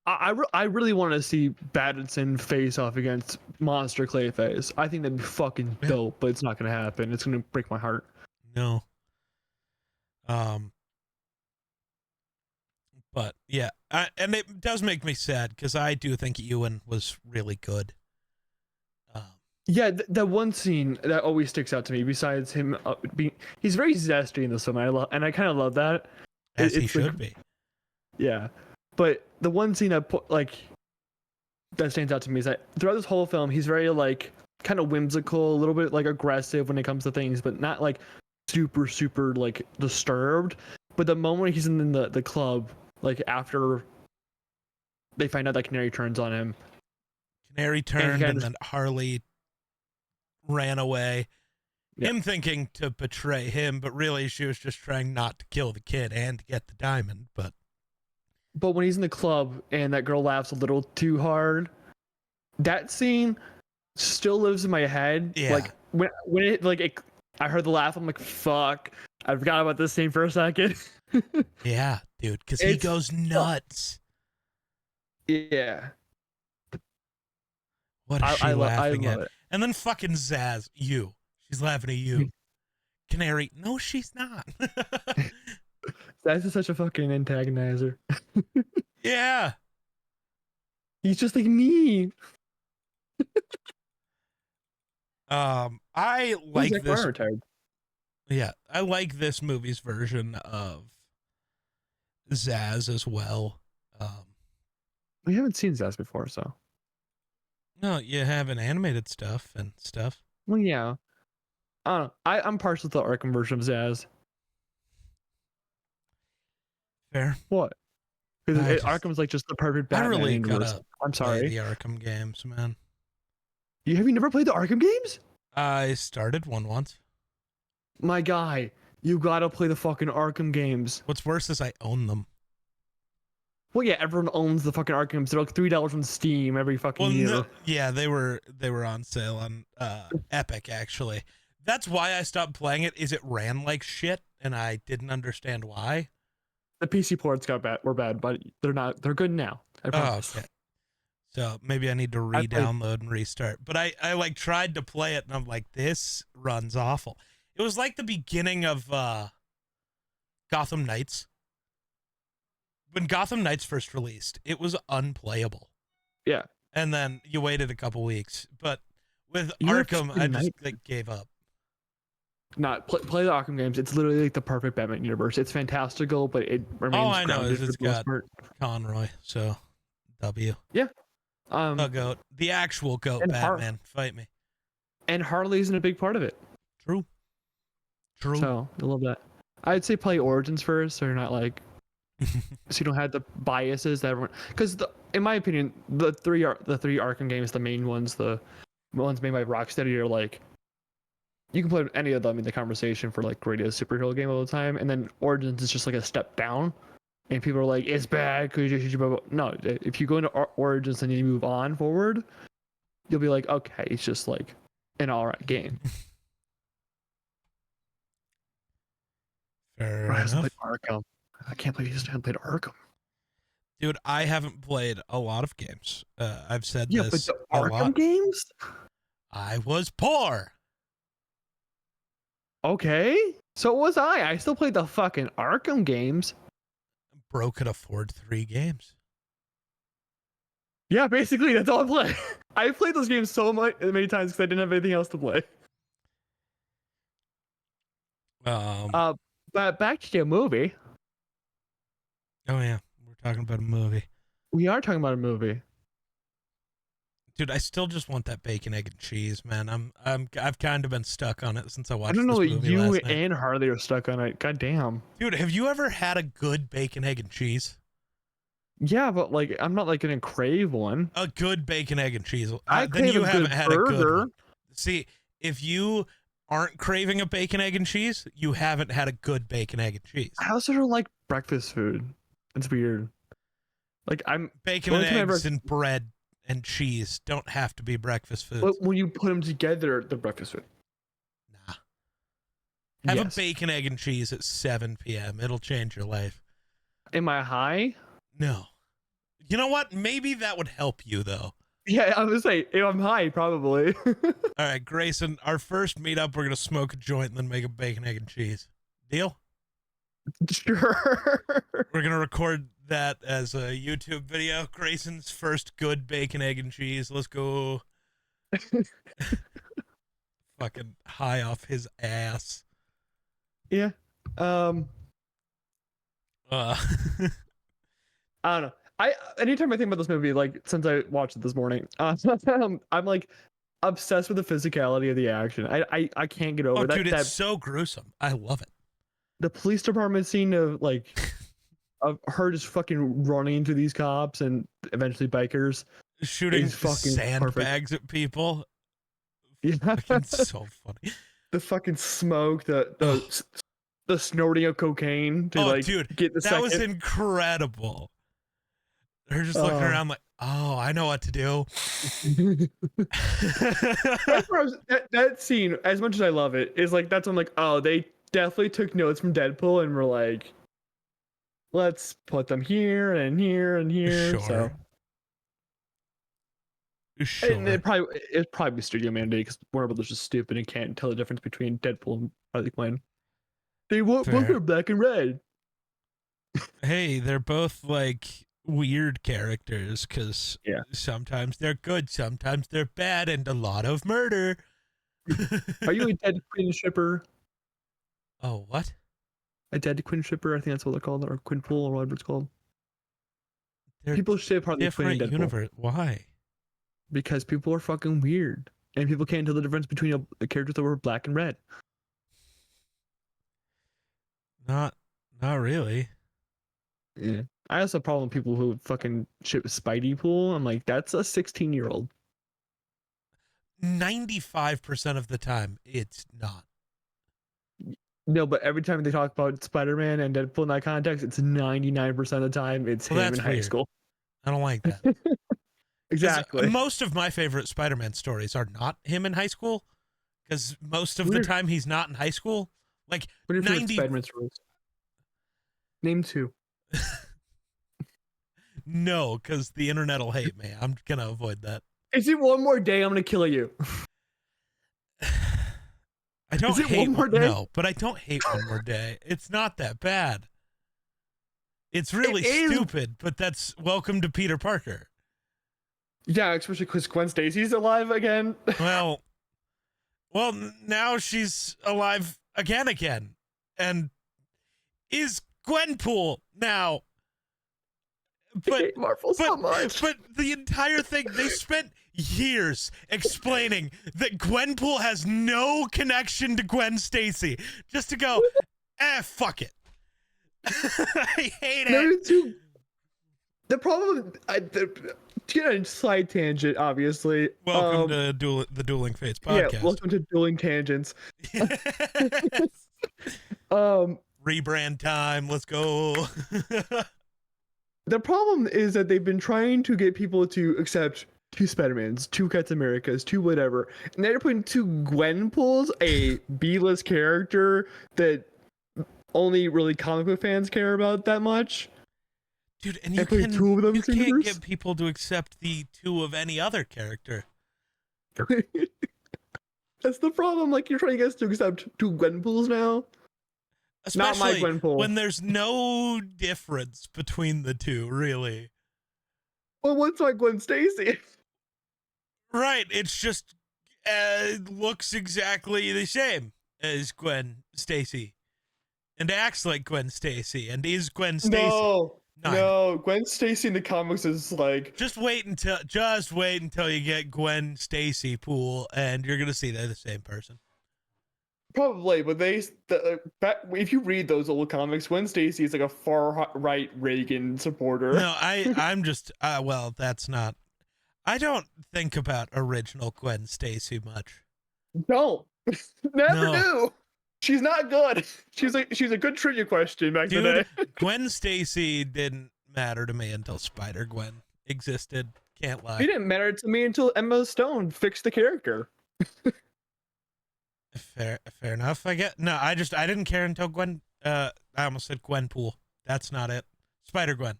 I really want to see Battinson face off against Monster Clayface. I think that'd be fucking dope, but it's not gonna happen. It's gonna break my heart. No. But yeah, and it does make me sad because I do think Ewan was really good. Yeah, that one scene that always sticks out to me. Besides him he's very zesty in this film. And I kind of love that. As he it's should be. Yeah, but the one scene that stands out to me is that throughout this whole film, he's very like kind of whimsical, a little bit like aggressive when it comes to things, but not like super like disturbed. But the moment he's in the club, like after they find out that Canary turns on him, Canary turned, and then Harley ran away. Yeah. Him thinking to betray him, but really she was just trying not to kill the kid and to get the diamond. But when he's in the club and that girl laughs a little too hard, that scene still lives in my head. Yeah. Like when it I heard the laugh, I'm like, fuck, I forgot about this scene for a second. Yeah, dude, because he goes nuts. Yeah. What is she laughing at? It. And then fucking Zaz, she's laughing at you. Canary, no, she's not. Zaz is such a fucking antagonizer. Yeah. He's just like me. I like this. Yeah, I like this movie's version of Zaz as well. We haven't seen Zaz before, so. No, you have an animated stuff and stuff. Well, yeah. I don't know. I'm partial to the Arkham version of Zaz. Fair. What? Because Arkham's like just the perfect Batman universe. I'm sorry. Play the Arkham games, man. Have you never played the Arkham games? I started one once. My guy, you gotta play the fucking Arkham games. What's worse is I own them. Well, yeah, everyone owns the fucking Arkham games. They're like $3 on Steam every fucking year. No, yeah, they were on sale on Epic, actually. That's why I stopped playing it. Is it ran like shit, and I didn't understand why. The PC ports were bad, but they're not. They're good now. I promise. Oh, okay. So maybe I need to re-download and restart. But I like tried to play it, and I'm like, this runs awful. It was like the beginning of Gotham Knights. When Gotham Knights first released, it was unplayable. Yeah. And then you waited a couple weeks. But with Arkham, I just gave up. Play the Arkham games. It's literally like the perfect Batman universe. It's fantastical, but it remains. All I know is it's got Conroy, so W. Yeah. The goat, the actual goat Batman. Fight me. And Harley's in a big part of it. True. So I love that. I'd say play Origins first, so you're not like, so you don't have the biases that everyone. Because in my opinion, the three Arkham games, the main ones, the ones made by Rocksteady, are like, you can play any of them in the conversation for like greatest superhero game all the time, and then Origins is just like a step down, and people are like, it's bad because no, if you go into Origins and you move on forward, you'll be like, okay, it's just like an alright game. Fair enough. Arkham. I can't believe you just haven't played Arkham. Dude, I haven't played a lot of games. I've said this but the Arkham games? I was poor. Okay. So was I. I still played the fucking Arkham games. Bro could afford 3 games. Yeah, basically, that's all I play. I played those games so many times because I didn't have anything else to play. But back to your movie. Oh yeah, we're talking about a movie. We are talking about a movie. Dude, I still just want that bacon, egg, and cheese, man. I've kind of been stuck on it since I watched. I don't know this what movie you last night. and Harley are stuck on it. God damn. Dude, have you ever had a good bacon, egg, and cheese? Yeah, but like I'm not like gonna crave one. A good bacon, egg, and cheese. Then you haven't had a good one. See, if you aren't craving a bacon, egg, and cheese, you haven't had a good bacon, egg, and cheese. I also don't like breakfast food. It's weird. Like I'm bacon and eggs and bread and cheese don't have to be breakfast foods. But when you put them together, the breakfast food. Nah. Have Yes. a bacon, egg, and cheese at 7 p.m. It'll change your life. Am I high? No. You know what? Maybe that would help you, though. Yeah, I was say if I'm high, probably. All right, Grayson, our first meetup, we're going to smoke a joint and then make a bacon, egg, and cheese. Deal? Sure. We're going to record that as a YouTube video. Grayson's first good bacon, egg, and cheese. Let's go. Fucking high off his ass. Yeah. Uh, I don't know. Anytime I think about this movie, like since I watched it this morning, I'm like obsessed with the physicality of the action. I can't get over that. dude, it's that so gruesome. I love it. the police department scene of like of her just fucking running into these cops and eventually bikers. Shooting Is fucking sandbags at people. Yeah. Fucking so funny. The fucking smoke, the snorting of cocaine to like dude, get the that second. was incredible. They're just looking around like, oh, I know what to do. That's where that scene, as much as I love it, is like that's when I'm like, oh, they definitely took notes from Deadpool and were like, let's put them here and here and here. Sure. So Sure. and it's probably studio mandate because Warner Brothers is stupid and can't tell the difference between Deadpool and Harley Quinn. They both are black and red. Hey, they're both like weird characters because sometimes they're good, sometimes they're bad, and a lot of murder. Are you a Dead Quinn shipper? Oh, what? A Dead Quinn shipper? I think that's what they're called, or Quinn Pool, or whatever it's called. They're people ship Harley Quinn and different Deadpool. universe. Why? Because people are fucking weird, and people can't tell the difference between a characters that were black and red. Not really. Yeah. I also have a problem with people who fucking ship Spidey Pool. I'm like, that's a 16-year-old. 95% of the time, it's not. No, but every time they talk about Spider-Man and Deadpool in that context, it's 99% of the time it's him in high school. I don't like that. Exactly. Most of my favorite Spider-Man stories are not him in high school, because most of the time he's not in high school. Like, what are your favorite Spider-Man stories? Name two. No, because the internet will hate me. I'm gonna avoid that. Is it one more day? I'm gonna kill you. I don't hate one more day. No, but I don't hate One More Day. It's not that bad. It's really stupid, but that's welcome to Peter Parker. Yeah, especially because Gwen Stacy's alive again. well, now she's alive again, and is Gwenpool now. But, I hate Marvel so much. But the entire thing, they spent years explaining that Gwenpool has no connection to Gwen Stacy. Just to go, fuck it. I hate it. The problem, to get a side tangent, obviously. Welcome to the Dueling Fates podcast. Yeah, welcome to Dueling Tangents. Rebrand time. Let's go. The problem is that they've been trying to get people to accept two Spider-Mans, two Captain Americas, two whatever, and they're putting two Gwenpools, a B-list character that only really comic book fans care about that much. Dude, and you can't get people to accept the two of any other character. That's the problem. Like, you're trying to get us to accept two Gwenpools now. Especially not my Gwenpool. When there's no difference between the two, really. Well, what's my Gwen Stacy? Right, it's just looks exactly the same as Gwen Stacy, and acts like Gwen Stacy, and is Gwen Stacy. No, Gwen Stacy in the comics is like. Just wait until you get Gwen Stacy Pool, and you're gonna see they're the same person. Probably, but if you read those old comics, Gwen Stacy is like a far right Reagan supporter. No, I'm just that's not. I don't think about original Gwen Stacy much. Don't never do. She's not good. She's a good trivia question back in the day. Gwen Stacy didn't matter to me until Spider-Gwen existed. Can't lie. It didn't matter to me until Emma Stone fixed the character. Fair enough. I didn't care until Gwen. I almost said Gwenpool. That's not it. Spider-Gwen.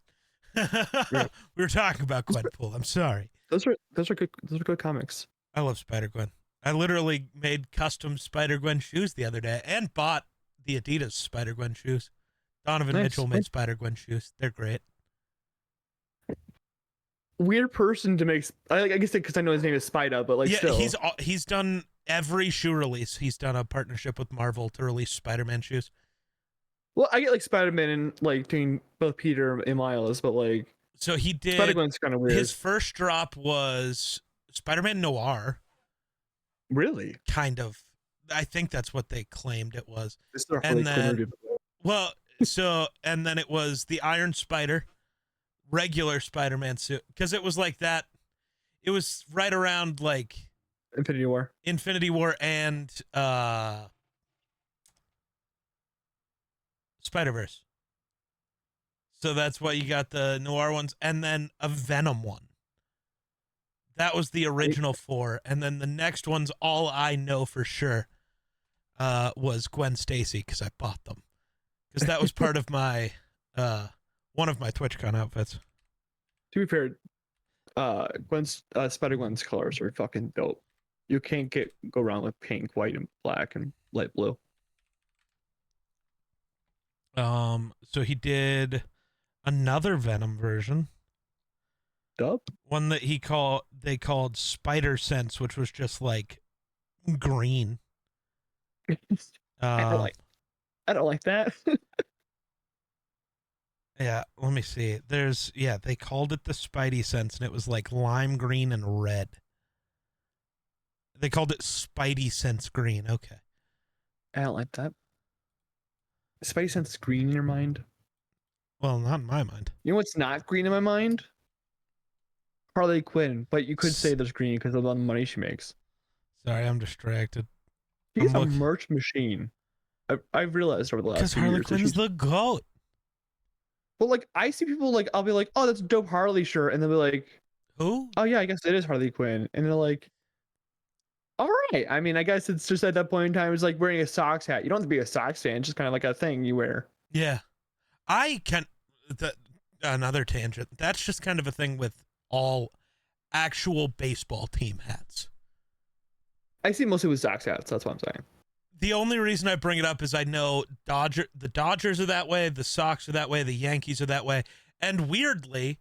Right. We were talking about Gwenpool. I'm sorry. Those are good comics. I love Spider-Gwen. I literally made custom Spider-Gwen shoes the other day and bought the Adidas Spider-Gwen shoes. Donovan Nice. Mitchell made Spider-Gwen shoes. They're great. Weird person to make. I guess because I know his name is Spider, but like, yeah, still. he's done every shoe release. He's done a partnership with Marvel to release Spider-Man shoes. Well, I get like Spider-Man and like doing both Peter and Miles, but like, So he did. Spider-Gwen's kind of weird. His first drop was Spider-Man Noir. Really? Kind of. I think that's what they claimed it was. And then, well, and then it was the Iron Spider, regular Spider-Man suit, because it was like that. It was right around like Infinity War and Spider-Verse. So that's why you got the Noir ones, and then a Venom one. That was the original 4, and then the next one's all I know for sure was Gwen Stacy, because I bought them, because that was part of my one of my TwitchCon outfits. To be fair, Spider-Gwen's colors are fucking dope. You can't go around with pink, white, and black, and light blue. So he did another Venom version. Dub? One that they called Spider Sense, which was just like green. I don't like that. Yeah, let me see. They called it the Spidey Sense, and it was like lime green and red. They called it Spidey Sense green. Okay. I don't like that. Spidey Sense is green in your mind? Well, not in my mind. You know what's not green in my mind? Harley Quinn, but you could say there's green because of the money she makes. Sorry, I'm distracted. She's a merch machine. I've realized over the last few years. Because Harley Quinn's the GOAT. Well, like, I see people like, I'll be like, oh, that's a dope Harley shirt. And they'll be like, who? Oh, yeah, I guess it is Harley Quinn. And they're like, all right. I mean, I guess it's just at that point in time, it's like wearing a Sox hat. You don't have to be a Sox fan. It's just kind of like a thing you wear. Yeah. Another tangent. That's just kind of a thing with all actual baseball team hats. I see mostly with Sox hats. That's what I'm saying. The only reason I bring it up is I know the Dodgers are that way, the Sox are that way, the Yankees are that way, and weirdly,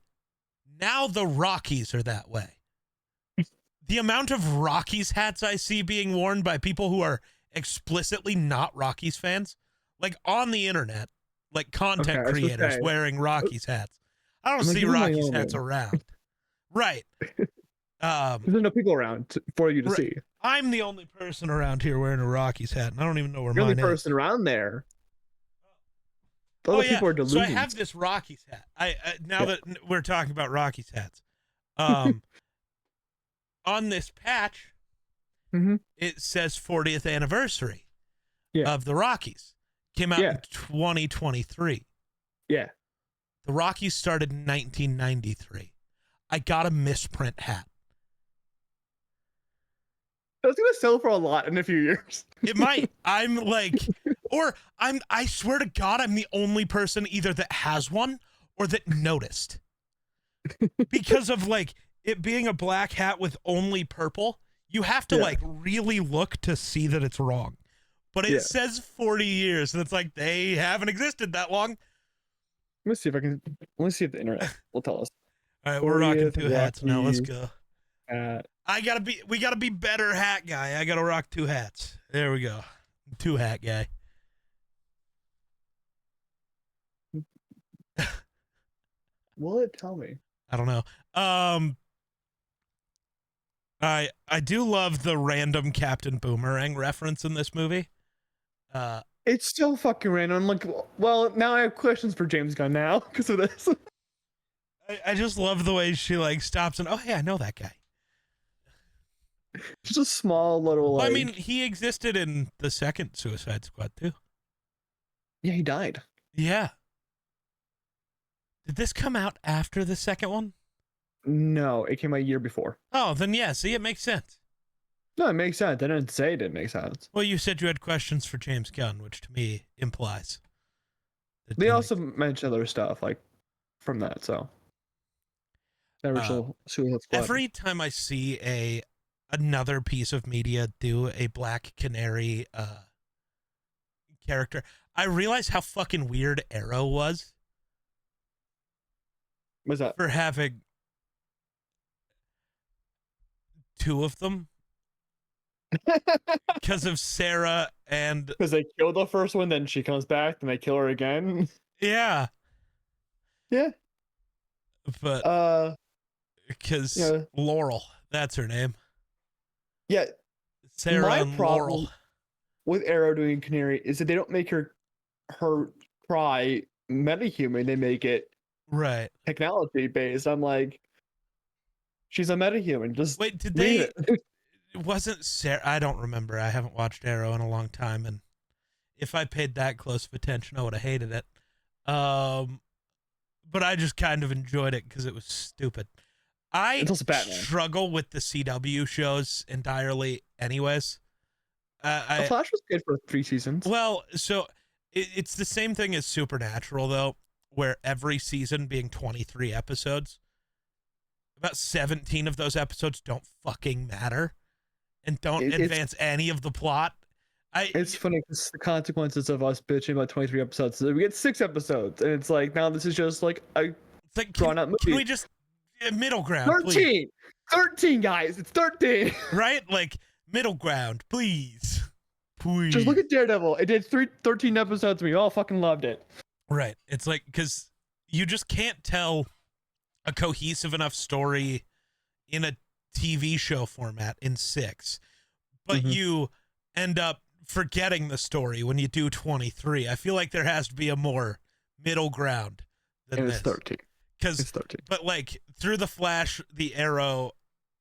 now the Rockies are that way. The amount of Rockies hats I see being worn by people who are explicitly not Rockies fans, like on the internet, like content creators wearing Rockies hats. I don't see Rockies hats around. Right. There's no people around for you to see. I'm the only person around here wearing a Rockies hat, and I don't even know where mine is. You're the only person around there. Other people are delusions. So I have this Rockies hat. Now that we're talking about Rockies hats, on this patch, it says 40th anniversary of the Rockies. Came out in 2023. Yeah. The Rockies started in 1993. I got a misprint hat. That's gonna sell for a lot in a few years. It might. I swear to God, I'm the only person either that has one or that noticed. Because of like it being a black hat with only purple, you have to like really look to see that it's wrong. But it says 40 years, and it's like they haven't existed that long. Let me see if the internet will tell us. All right, we're rocking 2 hats now. Let's go. We gotta be better hat guy. I gotta rock 2 hats. There we go. 2 hat guy. Will it tell me? I don't know. I do love the random Captain Boomerang reference in this movie. It's so fucking random. I'm like, well, now I have questions for James Gunn now because of this. I just love the way she like stops and, oh, hey, I know that guy. Just a small little like... Well, I mean, he existed in the second Suicide Squad too. Yeah, he died. Yeah. Did this come out after the second one? No, it came out a year before. Oh, then yeah, see, it makes sense. No, it makes sense. I didn't say it didn't make sense. Well, you said you had questions for James Gunn, which to me implies that They you also mentioned other stuff like from that, so the original Suicide Squad. every time I see another piece of media do a Black Canary character, I realize how fucking weird Arrow was What's that? for having two of them because of Sarah and Because they kill the first one, then she comes back, then they kill her again. yeah, Yeah. but because Yeah. Laurel, that's her name. Yeah. Sarah My and problem Laurel. with Arrow doing Canary is that they don't make her cry metahuman. They make it Right. technology based. I'm like, she's a metahuman. Just Wait, did leave they? it. It wasn't Sarah. I don't remember. I haven't watched Arrow in a long time, and if I paid that close of attention, I would have hated it. But I just kind of enjoyed it because it was stupid. I It's also Batman. struggle with the CW shows entirely, anyways. The Flash was good for 3 seasons. Well, so it's the same thing as Supernatural, though, where every season being 23 episodes, about 17 of those episodes don't fucking matter and don't advance any of the plot. It's funny because the consequences of us bitching about 23 episodes, so we get 6 episodes, and it's like, now this is just like a it's like, drawn-out movie. Can we just, middle ground, 13! please? 13, guys! It's 13! Right? Like, middle ground, please. Please. Just look at Daredevil. It did 13 episodes, and we all fucking loved it. Right. It's like, because you just can't tell a cohesive enough story in a TV show format in 6, but you end up forgetting the story when you do 23. I feel like there has to be a more middle ground than this. It's 13. It's 13. But like through the Flash, the Arrow,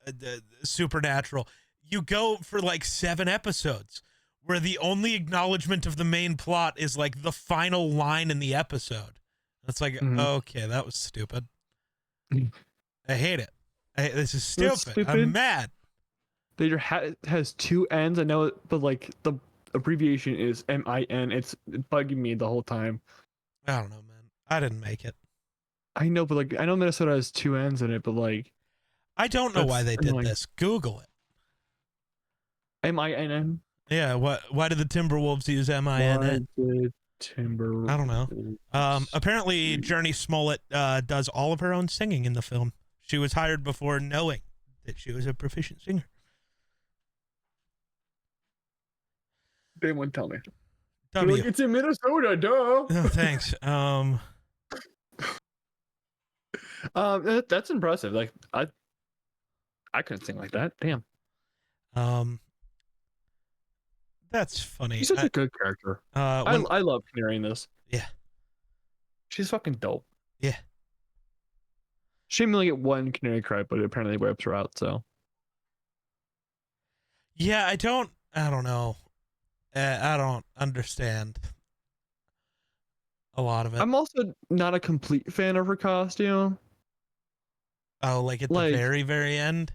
the Supernatural, you go for like 7 episodes where the only acknowledgement of the main plot is like the final line in the episode. It's like, okay, that was stupid. I hate it. This is stupid. I'm mad. Your hat has 2 N's. I know it, but like the abbreviation is MIN. It's bugging me the whole time. I don't know, man. I didn't make it. I know, but like I know Minnesota has 2 N's in it, but like I don't know why they did this. Google it. MINN. Yeah. Why did the Timberwolves use MINN? I don't know. Apparently, Journey Smollett does all of her own singing in the film. She was hired before knowing that she was a proficient singer. They wouldn't tell me. W. Like, it's in Minnesota, duh. Oh, thanks. That's impressive. Like I couldn't sing like that. Damn. That's funny. She's such a good character. I love Canary in this. Yeah. She's fucking dope. Yeah. She only get 1 Canary credit, but it apparently wipes her out. So. Yeah, I don't know. I don't understand a lot of it. I'm also not a complete fan of her costume. Oh, like at the very, very end?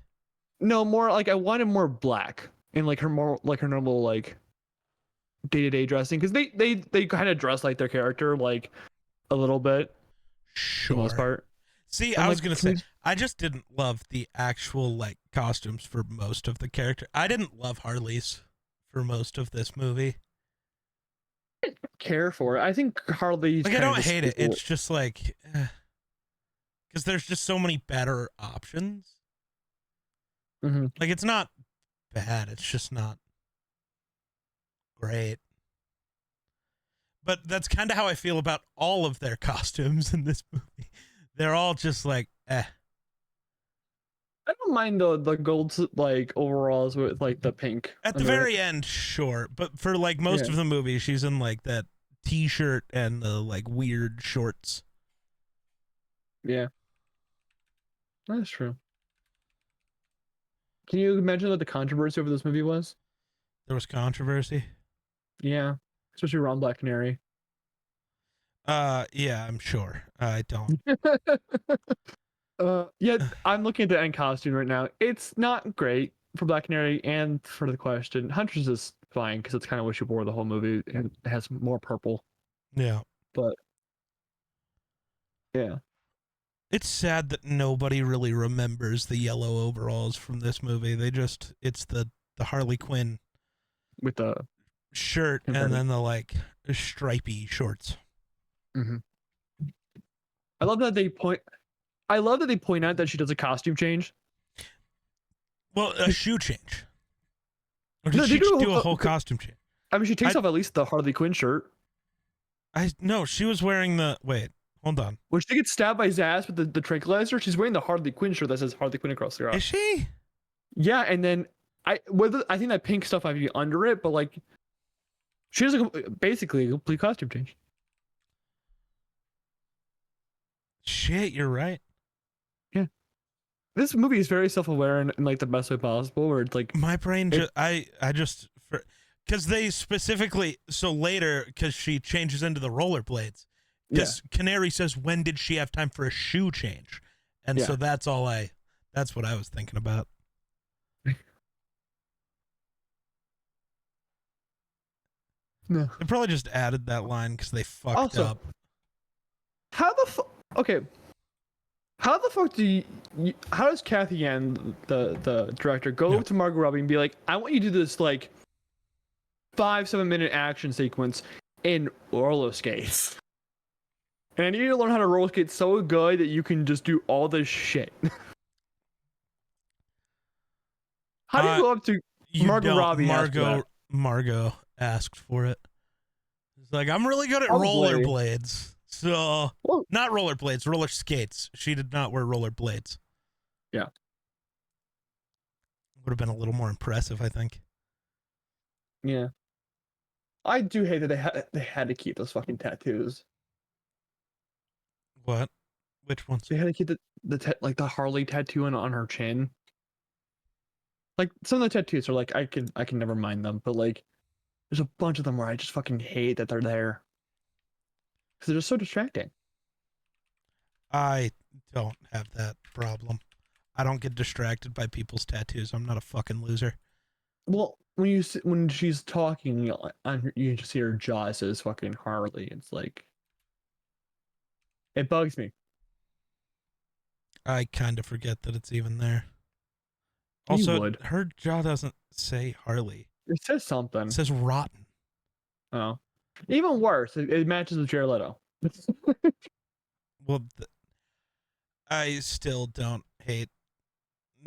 No, more like I wanted more black and like her more like her normal like day-to-day dressing, because they kind of dress like their character like a little bit. Sure. For the most part. See, I was gonna say I just didn't love the actual like costumes for most of the character. I didn't love Harley's for most of this movie. I didn't care for it. I think Harley. Like I don't hate it. It's just like because there's just so many better options. Like it's not bad. It's just not great. But that's kind of how I feel about all of their costumes in this movie. They're all just like, eh. I don't mind the gold like overalls with like the pink. At the very end, sure. But for like most of the movie, she's in like that t-shirt and the like weird shorts. Yeah. That's true. Can you imagine what the controversy over this movie was? There was controversy? Yeah. Especially around Black Canary. Yeah, I'm sure. I don't. Yeah, I'm looking at the end costume right now. It's not great for Black Canary and for the Question. Huntress is fine because it's kind of what she wore the whole movie and it has more purple. Yeah. But yeah, It's sad that nobody really remembers the yellow overalls from this movie. It's the Harley Quinn with the shirt and then the like stripy shorts. Mm-hmm. I love that they point. I love that they point out that she does a costume change. Well, a shoe change. Or did No, she they do do a whole costume change? I mean, she takes off at least the Harley Quinn shirt. No, she was wearing the. Wait, hold on. When she gets stabbed by Zaz with the tranquilizer, she's wearing the Harley Quinn shirt that says Harley Quinn across the arm. Is she? Yeah, and then I think that pink stuff might be under it, but like she has basically a complete costume change. Shit, you're right. Yeah, this movie is very self-aware in like the best way possible. Where it's like my brain, because they specifically later because she changes into the rollerblades. Because Canary says, when did she have time for a shoe change? And so that's what I was thinking about. No. They probably just added that line because they fucked up. How the fuck? Okay. How the fuck how does Kathy Ann, the director, go to Margot Robbie and be like, I want you to do this like 5-7 minute action sequence in roller skates. And I need you to learn how to roller skate so good that you can just do all this shit. How do you go up to Margot Robbie? Margot asked for it. It's like, I'm really good at rollerblades. So, not rollerblades, roller skates. She did not wear rollerblades. Yeah. Would have been a little more impressive, I think. Yeah. I do hate that they had to keep those fucking tattoos. What? Which ones? They had to keep the Harley tattoo on her chin. Like some of the tattoos are like I can never mind them, but like there's a bunch of them where I just fucking hate that they're there. Because they're just so distracting. I don't have that problem. I don't get distracted by people's tattoos. I'm not a fucking loser. Well, when she's talking, you just see her jaw says fucking Harley. It's like it bugs me. I kind of forget that it's even there. Also, her jaw doesn't say Harley. It says something. It says rotten. Oh. Even worse, it matches with Jared Leto. Well, I still don't hate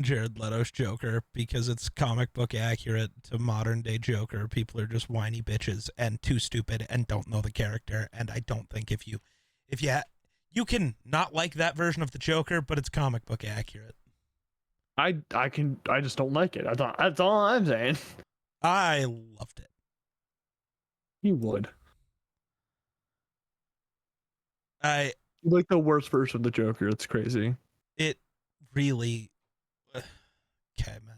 Jared Leto's Joker because it's comic book accurate to modern day Joker. People are just whiny bitches and too stupid and don't know the character. And I don't think if you can not like that version of the Joker, but it's comic book accurate. I just don't like it. That's all I'm saying. I loved it. You would. You like the worst version of the Joker. It's crazy. It really. Okay, man.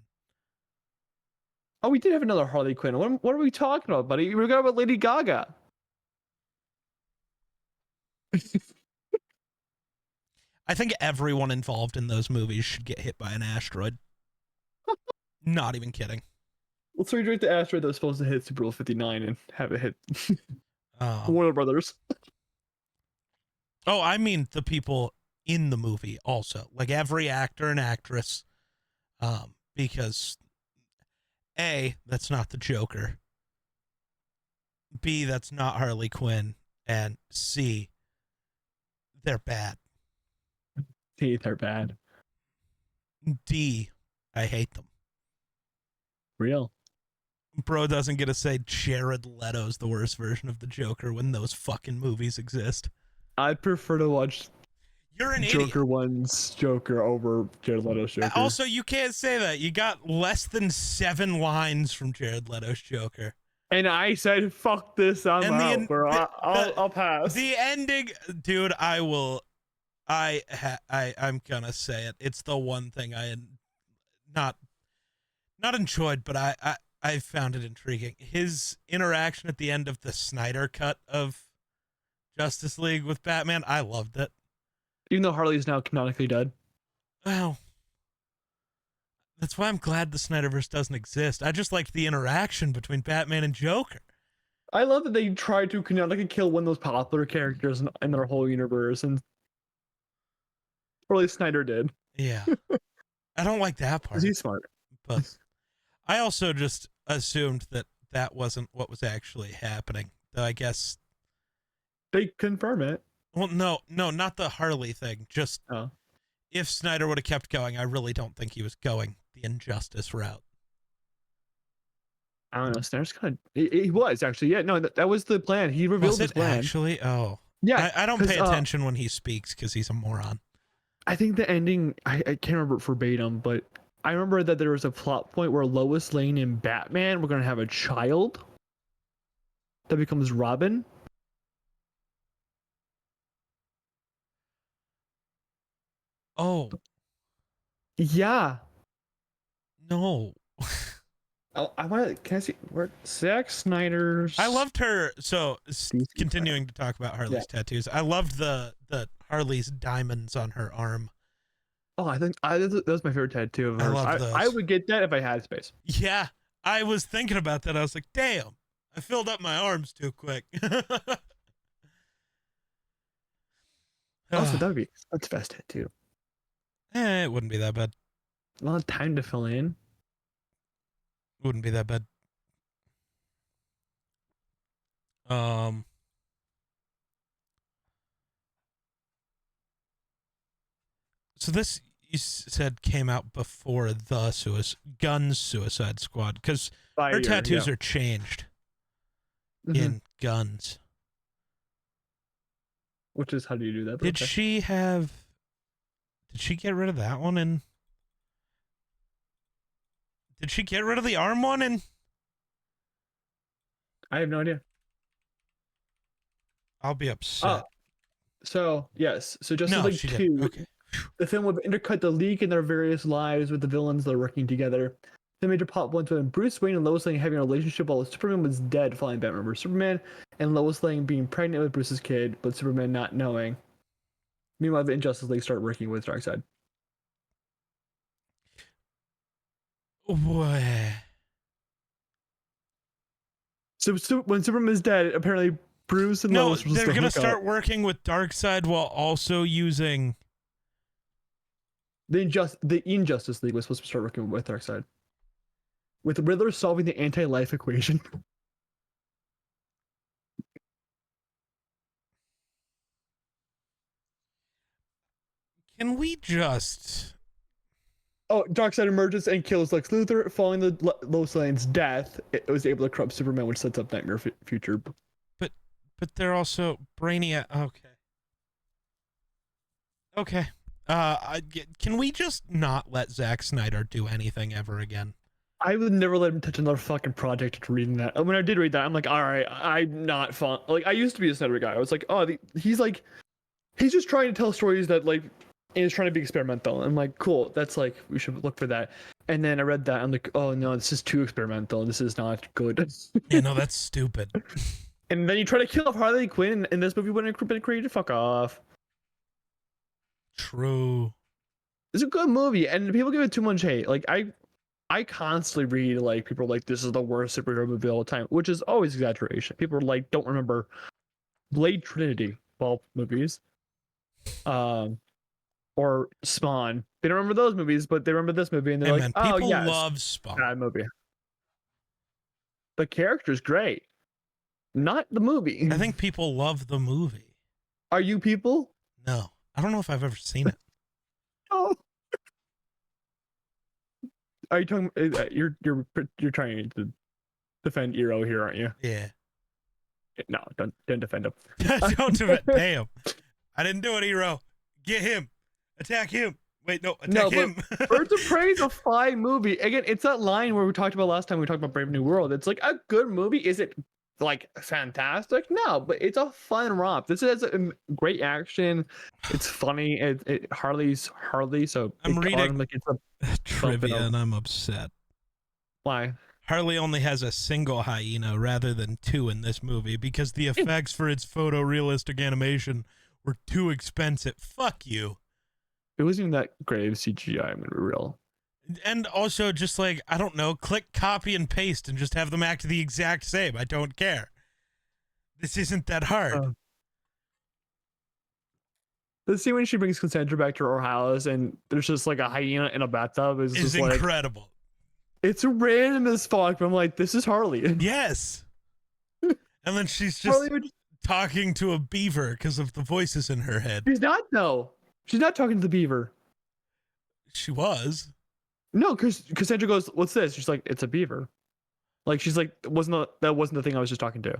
Oh, we did have another Harley Quinn. What are we talking about, buddy? We got about Lady Gaga. I think everyone involved in those movies should get hit by an asteroid. Not even kidding. Let's redirect the asteroid that was supposed to hit Super Bowl 59 and have it hit Warner Brothers. Oh, I mean the people in the movie also. Like every actor and actress. Because A, that's not the Joker. B, that's not Harley Quinn. And C, they're bad. C, they're bad. D, I hate them. Real. Bro doesn't get to say Jared Leto's the worst version of the Joker when those fucking movies exist. I'd prefer to watch You're an Joker idiot. One's Joker over Jared Leto's Joker. Also, you can't say that. You got less than 7 lines from Jared Leto's Joker. And I said, fuck this, I'm out, bro. I'll pass. The ending, dude, I'm gonna say it. It's the one thing I had not enjoyed, but I found it intriguing. His interaction at the end of the Snyder cut of Justice League with Batman, I loved it. Even though Harley is now canonically dead. Well, that's why I'm glad the Snyderverse doesn't exist. I just like the interaction between Batman and Joker. I love that they tried to canonically kill one of those popular characters in their whole universe, and or at least Snyder did. Yeah. I don't like that part. Because he's smart. But I also just assumed that that wasn't what was actually happening. Though I guess They confirm it. well, no, not the Harley thing. Just if Snyder would have kept going, I really don't think he was going the Injustice route. I don't know. Snyder's kind of he was actually that was the plan. He revealed his plan. Actually? Oh, yeah. I don't pay attention when he speaks because he's a moron. I think the ending. I can't remember verbatim, but I remember that there was a plot point where Lois Lane and Batman were going to have a child that becomes Robin. Oh. Yeah. No. I want to. Can I see where Zack Snyder's? I loved her. So continuing to talk about Harley's tattoos, I loved the Harley's diamonds on her arm. Oh, I think that was my favorite tattoo of hers. I love those. I would get that if I had space. Yeah, I was thinking about that. I was like, damn, I filled up my arms too quick. Also, that's best tattoo. It wouldn't be that bad. A lot of time to fill in. Wouldn't be that bad. So this you said came out before the Gunn's Suicide Squad because her tattoos are changed in Guns. Which is how do you do that? Did she get rid of that one and did she get rid of the arm one and I have no idea. I'll be upset. So yes, so Justice League 2. Okay. The film would intercut the League and their various lives with the villains that are working together. The major plot points when Bruce Wayne and Lois Lane having a relationship while Superman was dead following Batman vs Superman, and Lois Lane being pregnant with Bruce's kid, but Superman not knowing. Meanwhile, the Injustice League start working with Darkseid. What? So when Superman's dead, apparently Bruce and Lois will they're gonna start working with Darkseid while also using the Injustice League was supposed to start working with Darkseid, with Riddler solving the anti-life equation. Can we just? Oh, Darkseid emerges and kills Lex Luthor. Following the Lois Lane's death, it was able to corrupt Superman, which sets up Nightmare Future. But they're also Brainiac. Okay. Can we just not let Zack Snyder do anything ever again? I would never let him touch another fucking project after reading that. When I did read that, I'm like, all right, I'm not fun. Like, I used to be a Snyder guy. I was like, he's just trying to tell stories that like, and he's trying to be experimental. I'm like, cool. That's like, we should look for that. And then I read that. I'm like, oh no, this is too experimental. This is not good. Yeah, no, that's stupid. And then you try to kill off Harley Quinn in this movie when it been created. Fuck off. True. It's a good movie, and people give it too much hate. Like I constantly read like people are like, this is the worst superhero movie of all time, which is always exaggeration. People are like, don't remember Blade Trinity, well, movies, or Spawn. They don't remember those movies, but they remember this movie, and they're like, oh people yeah, love Spawn. bad movie. The character's great, not the movie. I think people love the movie. Are you people? No, I don't know if I've ever seen it. Oh. Are you talking? You're trying to defend Eero here, aren't you? Yeah. No, don't defend him. Don't defend. Damn, I didn't do it, Eero. Get him. Attack him. Wait, no, attack him. Birds of Prey is a fine movie. Again, it's that line where we talked about last time. We talked about Brave New World. It's like a good movie. Is it like fantastic? No, but it's a fun romp. This has a great action. It's funny. Harley's Harley. So I'm reading like it's a trivia and I'm upset. Why? Harley only has a single hyena rather than two in this movie because the effects for its photorealistic animation were too expensive. Fuck you. it wasn't even that great of CGI. I'm gonna be real. And also just like, I don't know, click copy and paste and just have them act the exact same. I don't care. This isn't that hard. The scene when she brings Cassandra back to her house and there's just like a hyena in a bathtub is just incredible. Like, it's random as fuck, but I'm like, this is Harley. Yes. And then she's just talking to a beaver because of the voices in her head. She's not, though. She's not talking to the beaver. She was. No, because Cassandra goes, what's this? She's like, it's a beaver. Like, she's like, that wasn't the thing I was just talking to.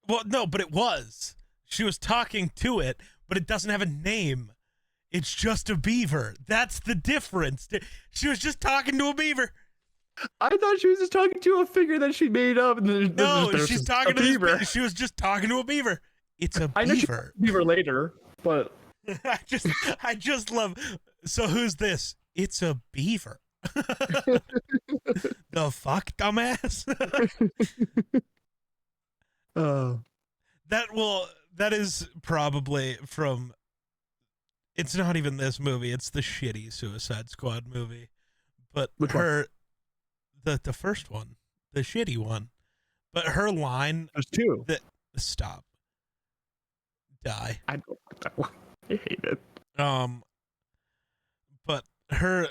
Well, no, but it was. She was talking to it, but it doesn't have a name. It's just a beaver. That's the difference. She was just talking to a beaver. I thought she was just talking to a figure that she made up. And then she's talking to a beaver. She was just talking to a beaver. It's a beaver. I know she beaver later, but I just love. So who's this? It's a beaver. The fuck, dumbass. That is probably from. It's not even this movie. It's the shitty Suicide Squad movie, but the first one, the shitty one, but her line. There's two. Stop. Die. I don't like that one. I hate it. But her,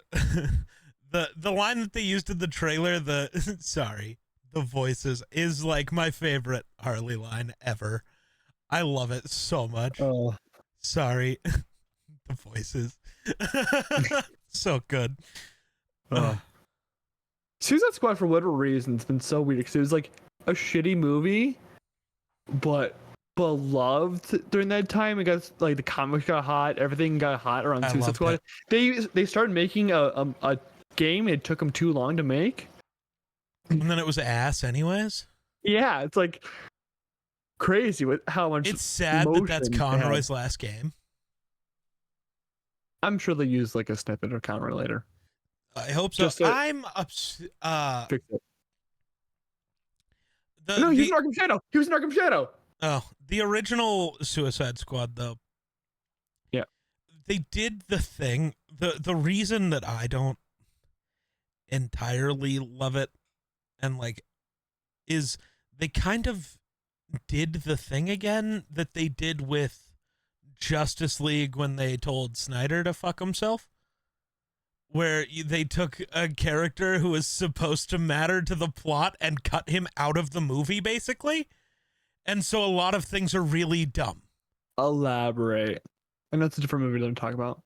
the line that they used in the trailer, the voices is like my favorite Harley line ever. I love it so much. Oh, sorry, the voices, so good. Suicide Squad for whatever reason it's been so weird because it was like a shitty movie, but beloved during that time. It got like the comics got hot, everything got hot around Suicide Squad. They started making a game. It took them too long to make, and then it was ass anyways. Yeah, it's like crazy with how much. It's sad that that's Conroy's last game. I'm sure they use like a snippet of Conroy later. I hope so. I'm upset. Fix it. No, he was in Arkham Shadow. He was in Arkham Shadow. Oh, the original Suicide Squad, though. Yeah. They did the thing. The reason that I don't entirely love it and like is they kind of did the thing again that they did with Justice League when they told Snyder to fuck himself. Where they took a character who was supposed to matter to the plot and cut him out of the movie, basically. And so a lot of things are really dumb. Elaborate. And that's a different movie that I'm talking about.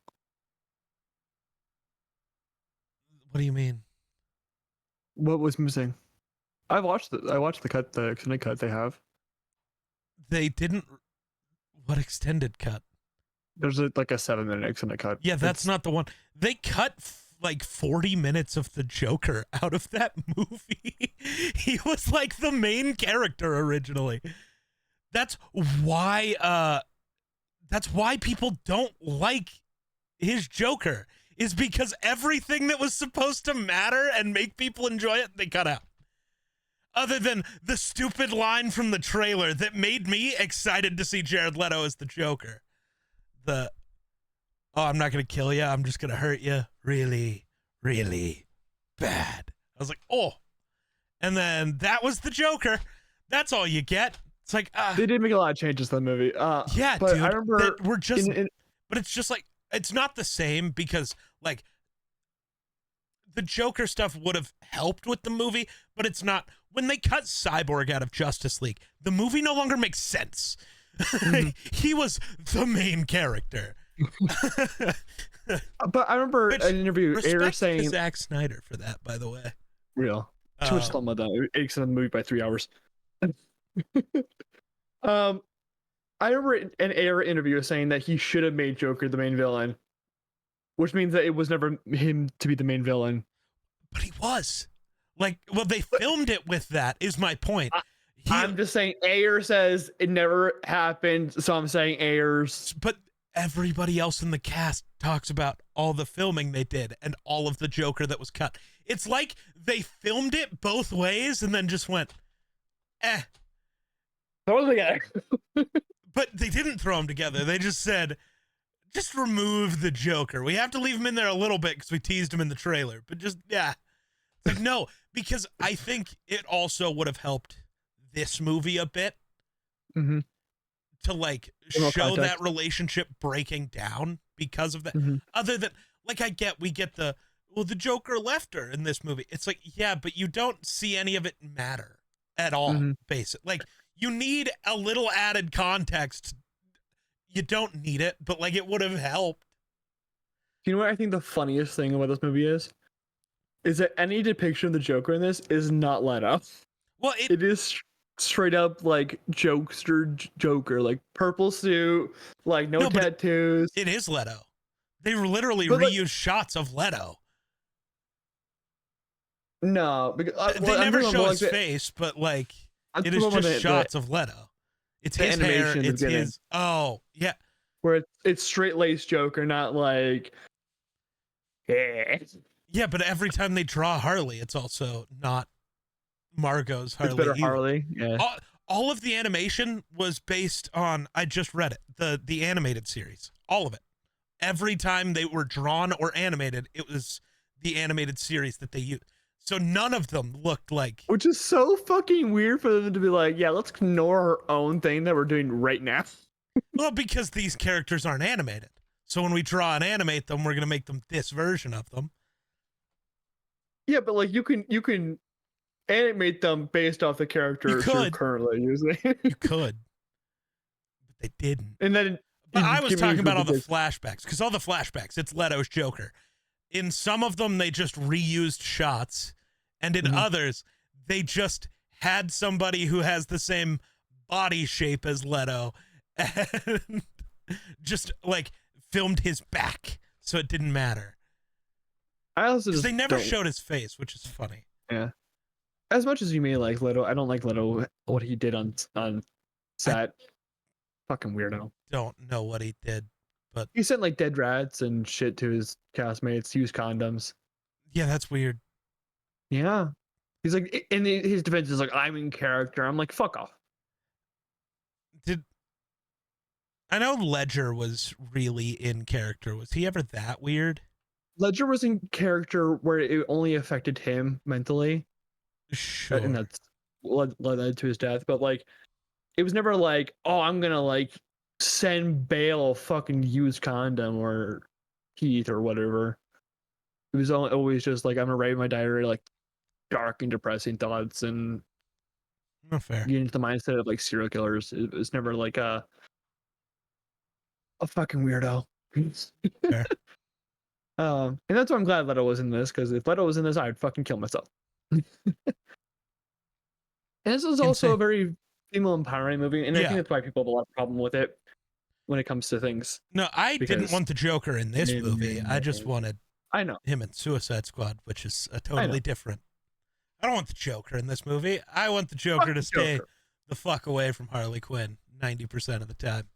What do you mean? What was missing? I watched the cut, the extended cut they have. They didn't. What extended cut? There's like a 7-minute extended cut. Yeah, that's not the one. They cut like 40 minutes of the Joker out of that movie. He was like the main character originally. That's why people don't like his Joker, is because everything that was supposed to matter and make people enjoy it, they cut out. Other than the stupid line from the trailer that made me excited to see Jared Leto as the Joker. I'm not going to kill you. I'm just going to hurt you really, really bad. I was like, oh. And then that was the Joker. That's all you get. It's like, they did make a lot of changes to the movie. Yeah, but dude. I remember we're just, but it's just like, it's not the same because like the Joker stuff would have helped with the movie, but it's not. When they cut Cyborg out of Justice League, the movie no longer makes sense. Mm-hmm. He was the main character. But I remember an interview Ayer saying Zack Snyder for that, by the way. Real. Too much stuff about that. It extended the movie by 3 hours. I remember an Ayer interview saying that he should have made Joker the main villain, which means that it was never him to be the main villain. But he was. Like, well, they filmed it with that, is my point. I'm just saying Ayer says it never happened, so I'm saying Ayer's. But everybody else in the cast talks about all the filming they did and all of the Joker that was cut. It's like they filmed it both ways and then just went, Throw them together. But they didn't throw them together. They just said, just remove the Joker. We have to leave him in there a little bit because we teased him in the trailer, but just, yeah. It's like, no, because I think it also would have helped this movie a bit Mm-hmm. to like More show that context. relationship breaking down because of that. Mm-hmm. Other than, like, we get the, well, the Joker left her in this movie. It's like, yeah, but you don't see any of it matter at all, Mm-hmm. basically. Like, you need a little added context. You don't need it, but like, it would have helped. You know what I think the funniest thing about this movie is? Is that any depiction of the Joker in this is not let up. Well, It is straight up like jokester Joker, like purple suit, like no no, but tattoos. it is Leto. They literally But like, reused shots of Leto. no, because They I'm never talking show about his like face, but like, I'm it talking is about just shots of Leto. It's the his hair. animation at the It's beginning, his. Oh, yeah. where it's straight laced Joker, not like yeah. Yeah, but every time they draw Harley, it's also not Margot's It's Harley better either. Harley. Yeah. All of the animation was based on, I just read it, the animated series. All of it. Every time they were drawn or animated, it was the animated series that they used. So none of them looked like. Which is so fucking weird for them to be like, yeah, let's ignore our own thing that we're doing right now. Well, because these characters aren't animated. So when we draw and animate them, we're going to make them this version of them. Yeah, but like you can animate them based off the characters you're could. currently using. You could. But they didn't. And then But I was give me talking about all the this- flashbacks, because all the flashbacks, it's Leto's Joker. In some of them, they just reused shots, and in others, they just had somebody who has the same body shape as Leto, and just like filmed his back, so it didn't matter. I also Because just they never don't- showed his face, which is funny. Yeah. As much as you may like Leto, I don't like Leto what he did on set. Fucking weirdo. Don't know what he did, but He sent like dead rats and shit to his castmates, use condoms. yeah, that's weird. Yeah. He's like, and his defense is like, I'm in character. I'm like, fuck off. I know Ledger was really in character. Was he ever that weird? Ledger was in character where it only affected him mentally. Sure. And that's led to his death. But like, it was never like, oh, I'm gonna like send Bale a fucking used condom or Heath or whatever. It was always just like, I'm gonna write my diary like dark and depressing thoughts and Not fair. get into the mindset of like serial killers. It was never like a fucking weirdo. Fair. And that's why I'm glad Leto was in this, because if Leto was in this, I'd fucking kill myself. And this is also Insane. a very female empowering movie, and I Yeah. think that's why people have a lot of problem with it when it comes to things. No, I didn't Because- want the Joker in this movie. I just wanted I know. him in Suicide Squad, which is a totally different. I don't want the Joker in this movie. I want the Joker Fuck to the stay Joker. the fuck away from Harley Quinn 90% of the time.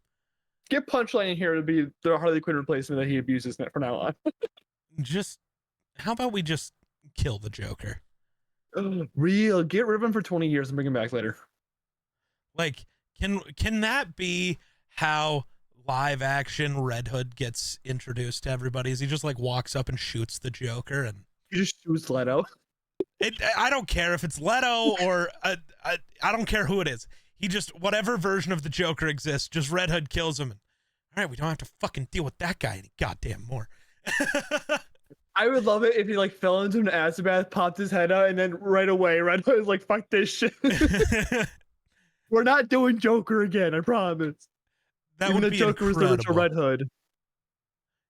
Get Punchline in here to be the Harley Quinn replacement that he abuses from now on. Just, how about we just kill the Joker? Real. Get rid of him for 20 years and bring him back later. Like, can that be how live action Red Hood gets introduced to everybody? Is he just like walks up and shoots the Joker, and He just shoots Leto. I don't care if it's Leto or I don't care who it is. He just, whatever version of the Joker exists, just Red Hood kills him. And, all right, we don't have to fucking deal with that guy any goddamn more. I would love it if he like fell into an acid bath, popped his head out, and then right away Red Hood is like, fuck this shit. We're not doing Joker again, I promise. That Even would the be Joker was the original incredible. Red Hood.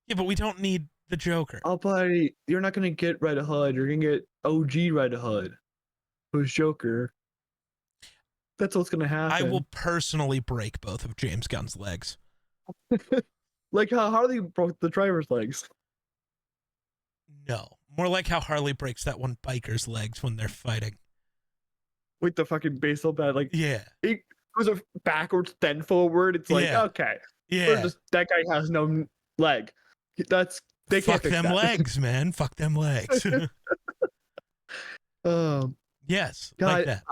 Yeah, but we don't need the Joker. Oh, buddy, you're not gonna get Red Hood. You're gonna get OG Red Hood, who's Joker. That's what's gonna happen. I will personally break both of James Gunn's legs. Like how Harley broke the driver's legs. No, more like how Harley breaks that one biker's legs when they're fighting. With the fucking baseball bat, like Yeah, it goes backwards then forward. It's like, Yeah. okay, yeah. that guy has no leg. That's they can't Fuck fix them that. legs, man. Fuck them legs. Yes, God, like that.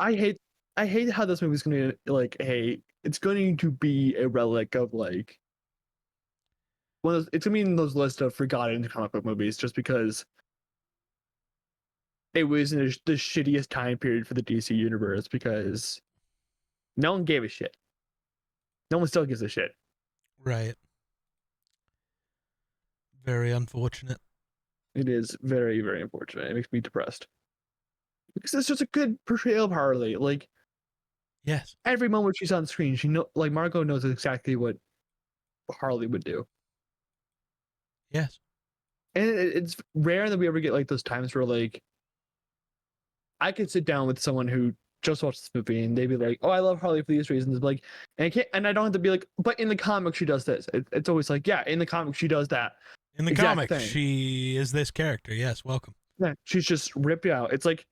I hate how this movie's gonna like. Hey, it's going to be a relic of like it's gonna be in those lists of forgotten comic book movies just because it was in the shittiest time period for the DC universe because no one gave a shit. No one still gives a shit. Right. Very unfortunate. It is very, very unfortunate. It makes me depressed because it's just a good portrayal of Harley. Like, yes, every moment she's on screen, like Margot knows exactly what Harley would do. yes, And it's rare that we ever get like those times where like I could sit down with someone who just watched this movie and they'd be like, "Oh, I love Harley for these reasons." But like, and I don't have to be like, "But in the comic, she does this." It's always like, "Yeah, in the comic, she does that." in the exact comic thing. she is this character. Yes, welcome. Yeah, she's just ripped out. It's like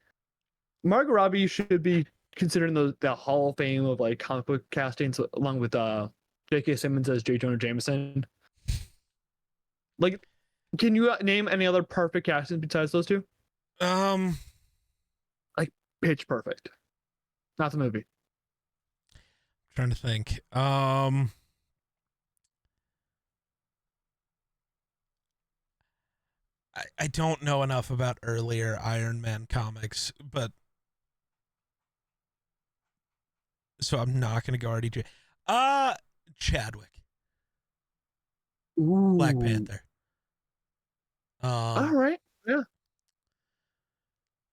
Margot Robbie should be considered in the Hall of Fame of like comic book castings, along with J.K. Simmons as J. Jonah Jameson. Like, can you name any other perfect castings besides those two? Like Pitch Perfect, not the movie. Trying to think. I don't know enough about earlier Iron Man comics, but so I'm not gonna go RDJ. Chadwick, Ooh. Black Panther. All right. Yeah.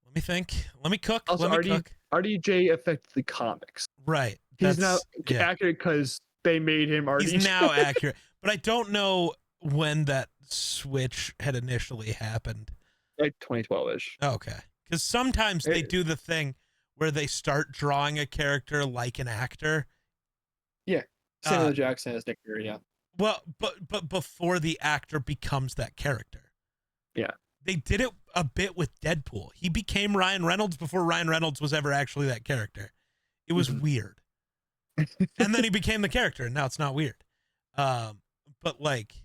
Let me think. Let me cook. Also, Let me cook. RDJ affects the comics. Right. He's now accurate because they made him RDJ. He's now accurate, but I don't know when that switch had initially happened. Like 2012-ish. Okay. Because sometimes they do the thing where they start drawing a character like an actor. Yeah. Samuel Jackson as Nick Fury, yeah. Well, but before the actor becomes that character. Yeah. They did it a bit with Deadpool. He became Ryan Reynolds before Ryan Reynolds was ever actually that character. It was weird. And then he became the character, and now it's not weird. But like,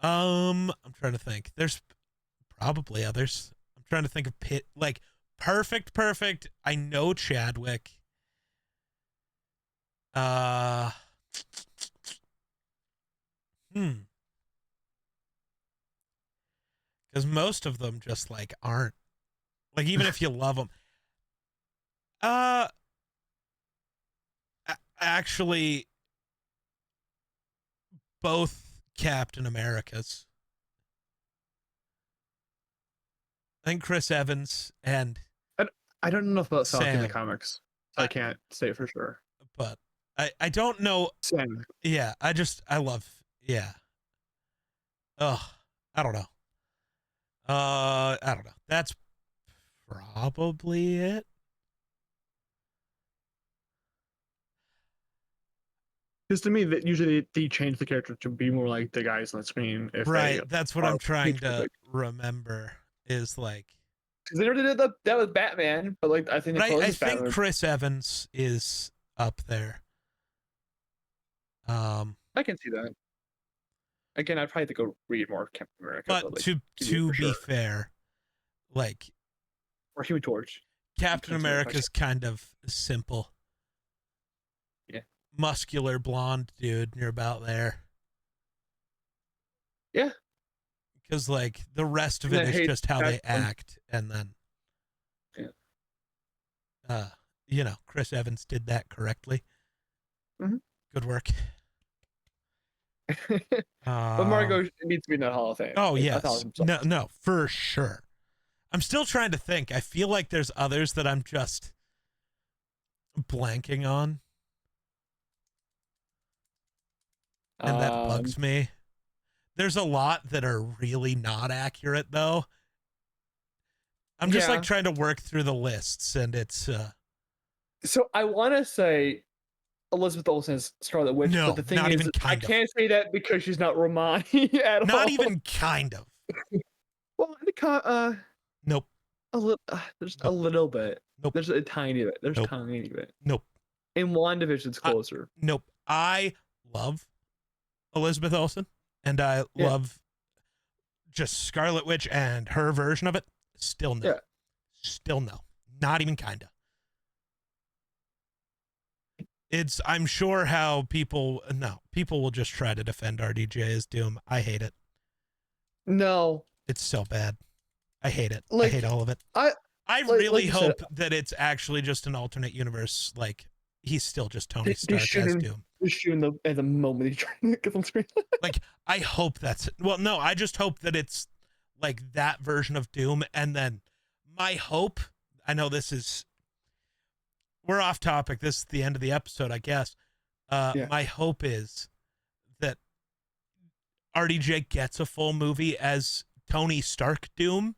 I'm trying to think. There's probably others. I'm trying to think of like perfect. I know Chadwick. Because most of them just like aren't. Like, even if you love them. Actually, both Captain Americas. I think Chris Evans and I don't know enough about Falcon in the Sam. comics. So I can't say for sure. But I don't know. Sam. Yeah, I love. Yeah. Ugh, I don't know. I don't know. That's probably it. Because to me, that usually they change the character to be more like the guys on the screen. Right. That's what I'm trying to remember. Is like. Because they never did that with Batman, but like I think I think Chris Evans is up there. I can see that. Again, I'd probably have to go read more Captain America. But like, to be fair, like, or Human Torch, Captain America's kind of simple. Yeah. Muscular blonde dude, and you're about there. Yeah. Because like the rest of it is just how they act, and then Chris Evans did that correctly. Mm-hmm. Good work. But Margot needs to be in that Hall of Fame. Oh yes, no, for sure. I'm still trying to think. I feel like there's others that I'm just blanking on, and that bugs me. There's a lot that are really not accurate, though. I'm just like trying to work through the lists, and it's. So I want to say Elizabeth Olsen's Scarlet Witch, but the thing not is, even I can't say that because she's not Romani at all. Not even kind of. Well, nope. There's a little bit. Nope. There's a tiny bit. There's a tiny bit. Nope. In WandaVision's closer. Nope. I love Elizabeth Olsen, and I love just Scarlet Witch and her version of it. Still no. Yeah. Still no. Not even kinda. I'm sure how people will just try to defend RDJ as Doom. I hate it. No, It's so bad. I hate it. I like hate all of it. I I like really you said, hope that it's actually just an alternate universe. Like he's still just Tony they Stark shoot as him. Doom. They shoot him at the moment he's trying to get on screen. Like I hope that's it. Well, no, I just hope that it's like that version of Doom. And then my hope, I know we're off topic. This is the end of the episode, I guess. Yeah. My hope is that RDJ gets a full movie as Tony Stark Doom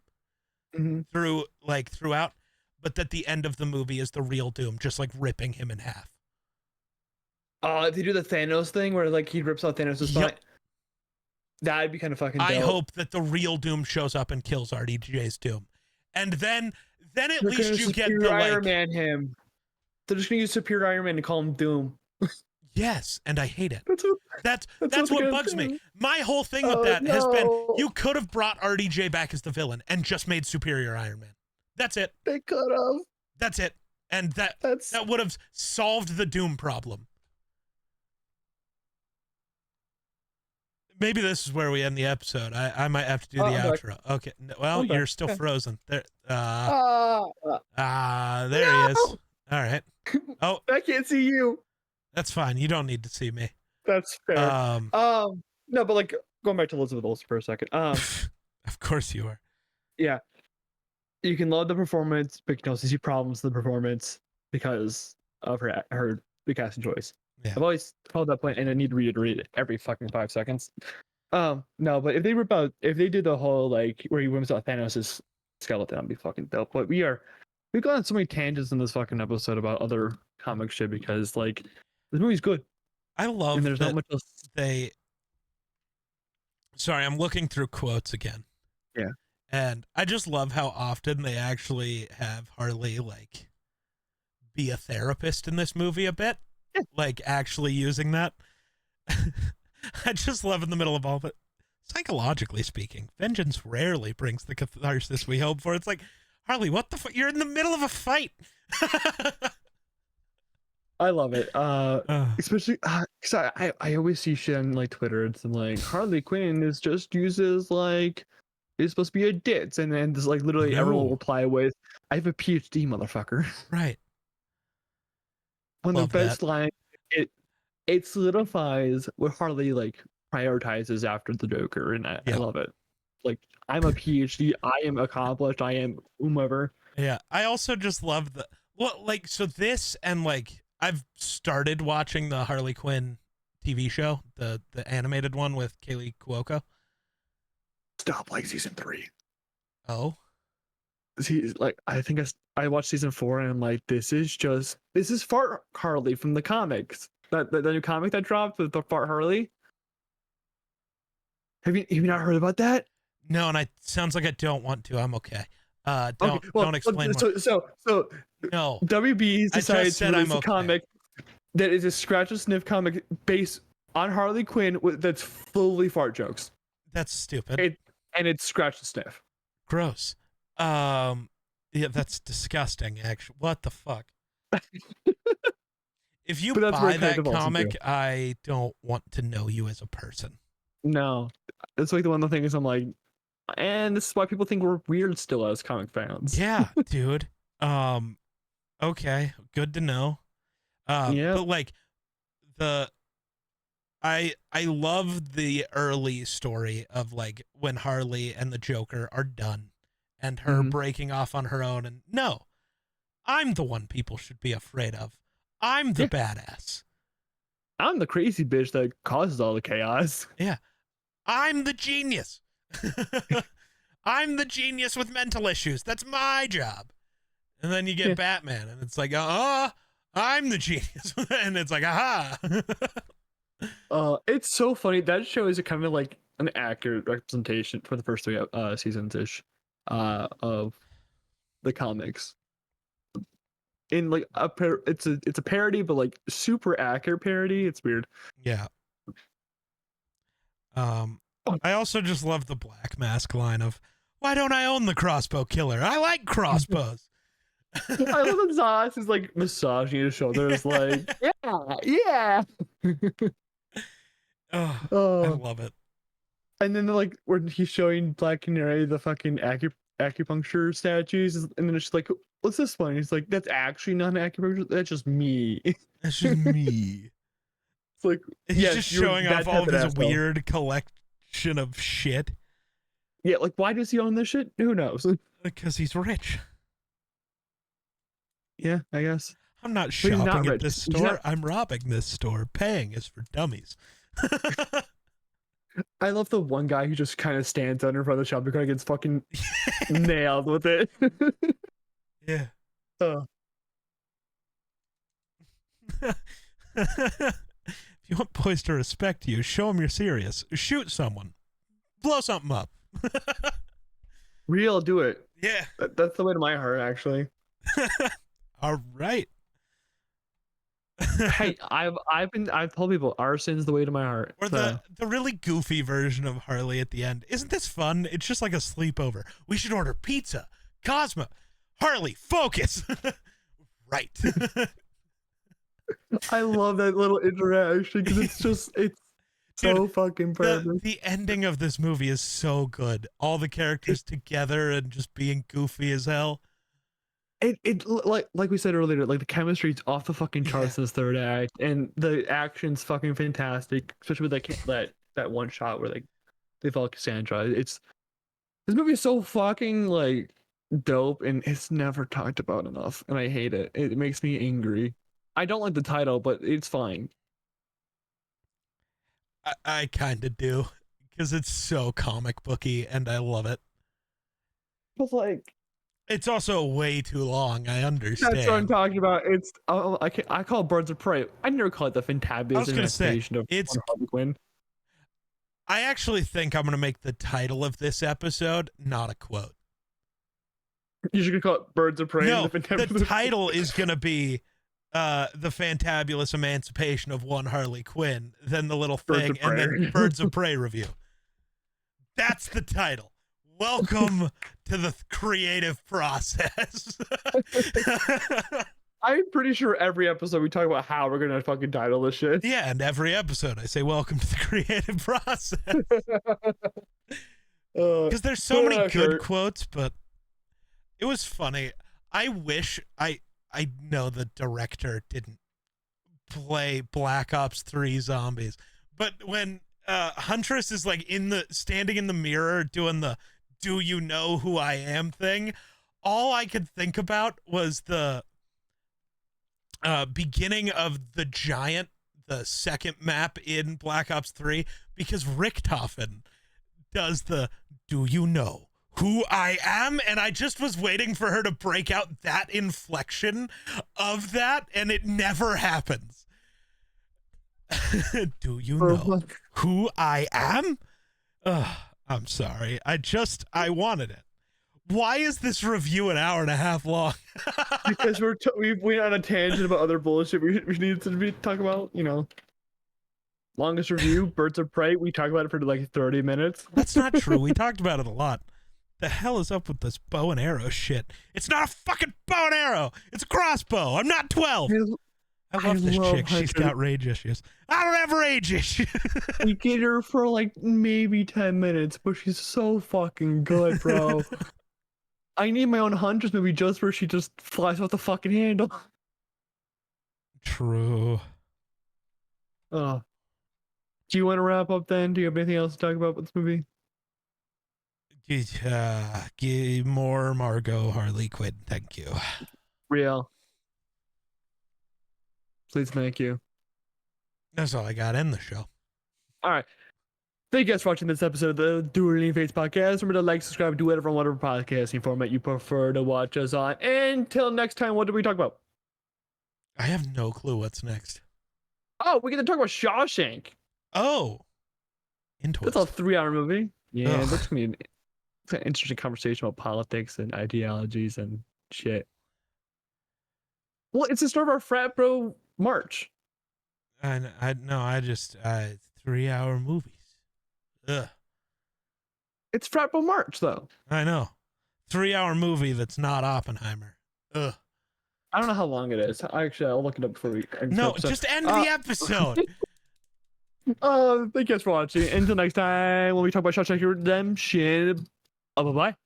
throughout, but that the end of the movie is the real Doom, just like ripping him in half. If they do the Thanos thing where like he rips out Thanos' spine, that'd be kind of fucking dope. I hope that the real Doom shows up and kills RDJ's Doom, and then at least you get the Iron like Man him. They're just gonna use Superior Iron Man to call him Doom. yes, and I hate it. That's what bugs me. My whole thing with that has been you could have brought RDJ back as the villain and just made Superior Iron Man. That's it. They could have. That's it. And that would have solved the Doom problem. Maybe this is where we end the episode. I might have to do the outro. Okay. Well, you're still frozen. There. There he is. All right. Oh, I can't see you. That's fine. You don't need to see me. That's fair. No, but like going back to Elizabeth Olsen for a second. Of course you are. Yeah. You can love the performance, but you can also see problems with the performance because of the casting choice. Yeah. I've always held that point, and I need to reiterate it every fucking 5 seconds. No, but if they did the whole like where he whips out Thanos' skeleton, that'd be fucking dope. But we've gone on so many tangents in this fucking episode about other comic shit because like this movie's good. I love and there's not much else. Sorry, I'm looking through quotes again. Yeah. And I just love how often they actually have Harley like be a therapist in this movie a bit. Yeah. Like actually using that. I just love in the middle of all of it. Psychologically speaking, vengeance rarely brings the catharsis we hope for. It's like, Harley, what the fuck? You're in the middle of a fight. I love it. Especially because I always see shit on like Twitter. It's like Harley Quinn is just uses like it's supposed to be a ditz, and then just like literally everyone will reply with, "I have a PhD, motherfucker." Right. One of the best lines. It solidifies what Harley like prioritizes after the Joker, and I love it. Like I'm a PhD, I am accomplished, I am whomever. Yeah, I also just love so this and like I've started watching the Harley Quinn TV show, the animated one with Kaylee Cuoco. Stop like season 3. Oh, see, like I think I watched season 4 and I'm like, this is Fart Harley from the comics. The new comic that dropped with the Fart Harley. Have you not heard about that? No, and sounds like I don't want to. I'm okay. Don't explain more. So no. WB decided to release a okay. comic that is a scratch and sniff comic based on Harley Quinn that's fully fart jokes. That's stupid. And it's scratch and sniff. Gross. Yeah, that's disgusting. Actually, what the fuck? If you buy that comic, I don't want to know you as a person. No, it's like one of the things I'm like, and this is why people think we're weird still as comic fans. Yeah, dude. Okay, good to know. But like I love the early story of like when Harley and the Joker are done and her breaking off on her own, and no, I'm the one people should be afraid of. I'm the badass. I'm the crazy bitch that causes all the chaos. Yeah. I'm the genius. I'm the genius with mental issues. That's my job. And then you get Batman, and it's like, I'm the genius. And it's like, aha. It's so funny. That show is kind of like an accurate representation for the first 3 seasons-ish of the comics. In like it's a parody, but like super accurate parody. It's weird. Yeah. I also just love the Black Mask line of, why don't I own the crossbow killer? I like crossbows. I love that Zos is like massaging his shoulders, like, yeah, yeah. Oh, I Oh, love it. and then like when he's showing Black Canary the fucking acupuncture statues, and then it's like, what's this one? He's like, that's actually not an acupuncture. That's just me. That's just me. It's like, He's just yes, you're showing that off all type of of his asshole. weird collection of shit Yeah, like why does he own this shit? Who knows? because he's rich. Yeah, I guess. I'm not But he's not shopping at rich. this He's store. not. I'm robbing this store. Paying is for dummies. I love the one guy who just kind of stands out in front of the shopping cart and gets fucking nailed with it. Yeah. Oh. If you want boys to respect you, show them you're serious. Shoot someone. Blow something up. Real, do it. Yeah. That's the way to my heart, actually. All right. Hey, I've told people arson's the way to my heart. Or So. the really goofy version of Harley at the end. Isn't this fun? It's just like a sleepover. We should order pizza. Cosmo. Harley, focus. Right. I love that little interaction because it's so Dude, fucking perfect. the ending of this movie is so good. All the characters together and just being goofy as hell. It like we said earlier, like the chemistry's off the fucking charts in this third act, and the action's fucking fantastic, especially with that one shot where they follow Cassandra. It's this movie is so fucking like dope, and it's never talked about enough, and I hate it. It makes me angry. I don't like the title, but it's fine. I kind of do because it's so comic booky and I love it. But like It's also way too long. I understand. that's what I'm talking about. It's I call it Birds of Prey. I never call it the I Fantabulous was gonna say, Emancipation of it's. Harley Quinn. I actually think I'm gonna make the title of this episode not a quote. You should call it Birds of Prey. No, The the title is gonna be the Fantabulous Emancipation of one Harley Quinn, then the little Birds thing, of and then Prey. Birds of Prey review. That's the title. Welcome to the creative process. I'm pretty sure every episode we talk about how we're gonna fucking title this shit. Yeah, and every episode I say welcome to the creative process. Because there's so many good quotes, but it was funny. I wish I know the director didn't play Black Ops 3 Zombies, but when Huntress is like standing in the mirror doing the "Do you know who I am" thing, all I could think about was the beginning of the second map in Black Ops 3, because Richtofen does the "Do you know who I am?" And I just was waiting for her to break out that inflection of that, and it never happens. Do you know who I am? Ugh, I'm sorry. I wanted it. Why is this review an hour and a half long? Because we went on a tangent about other bullshit we need to talk about, you know. Longest review, Birds of Prey, we talked about it for like 30 minutes. That's not true. We talked about it a lot. The hell is up with this bow and arrow shit? It's not a fucking bow and arrow. It's a crossbow. I'm not 12. I love this chick. She's got rage issues. I don't have rage issues. We get her for like maybe 10 minutes, but she's so fucking good, bro. I need my own Huntress movie just where she just flies off the fucking handle. True. Do you want to wrap up then? Do you have anything else to talk about with this movie? Give more Margot Harley Quinn. Thank you. Real. Please, thank you. That's all I got. End the show. All right. Thank you guys for watching this episode of the Dueling Fates podcast. Remember to like, subscribe, do whatever on whatever podcasting format you prefer to watch us on. Until next time, what do we talk about? I have no clue what's next. Oh, we're going to talk about Shawshank. Oh. It's a 3-hour movie. Yeah, Ugh. that's going to be an interesting conversation about politics and ideologies and shit. Well, it's the start of our frat bro march. I just 3-hour movies. Ugh. It's frat bro march, though. I know. 3-hour movie that's not Oppenheimer. Ugh. I don't know how long it is. Actually, I'll look it up before we end the No, episode. just end the episode. Thank you guys for watching. Until next time, when we talk about Shawshank Redemption. Bye bye.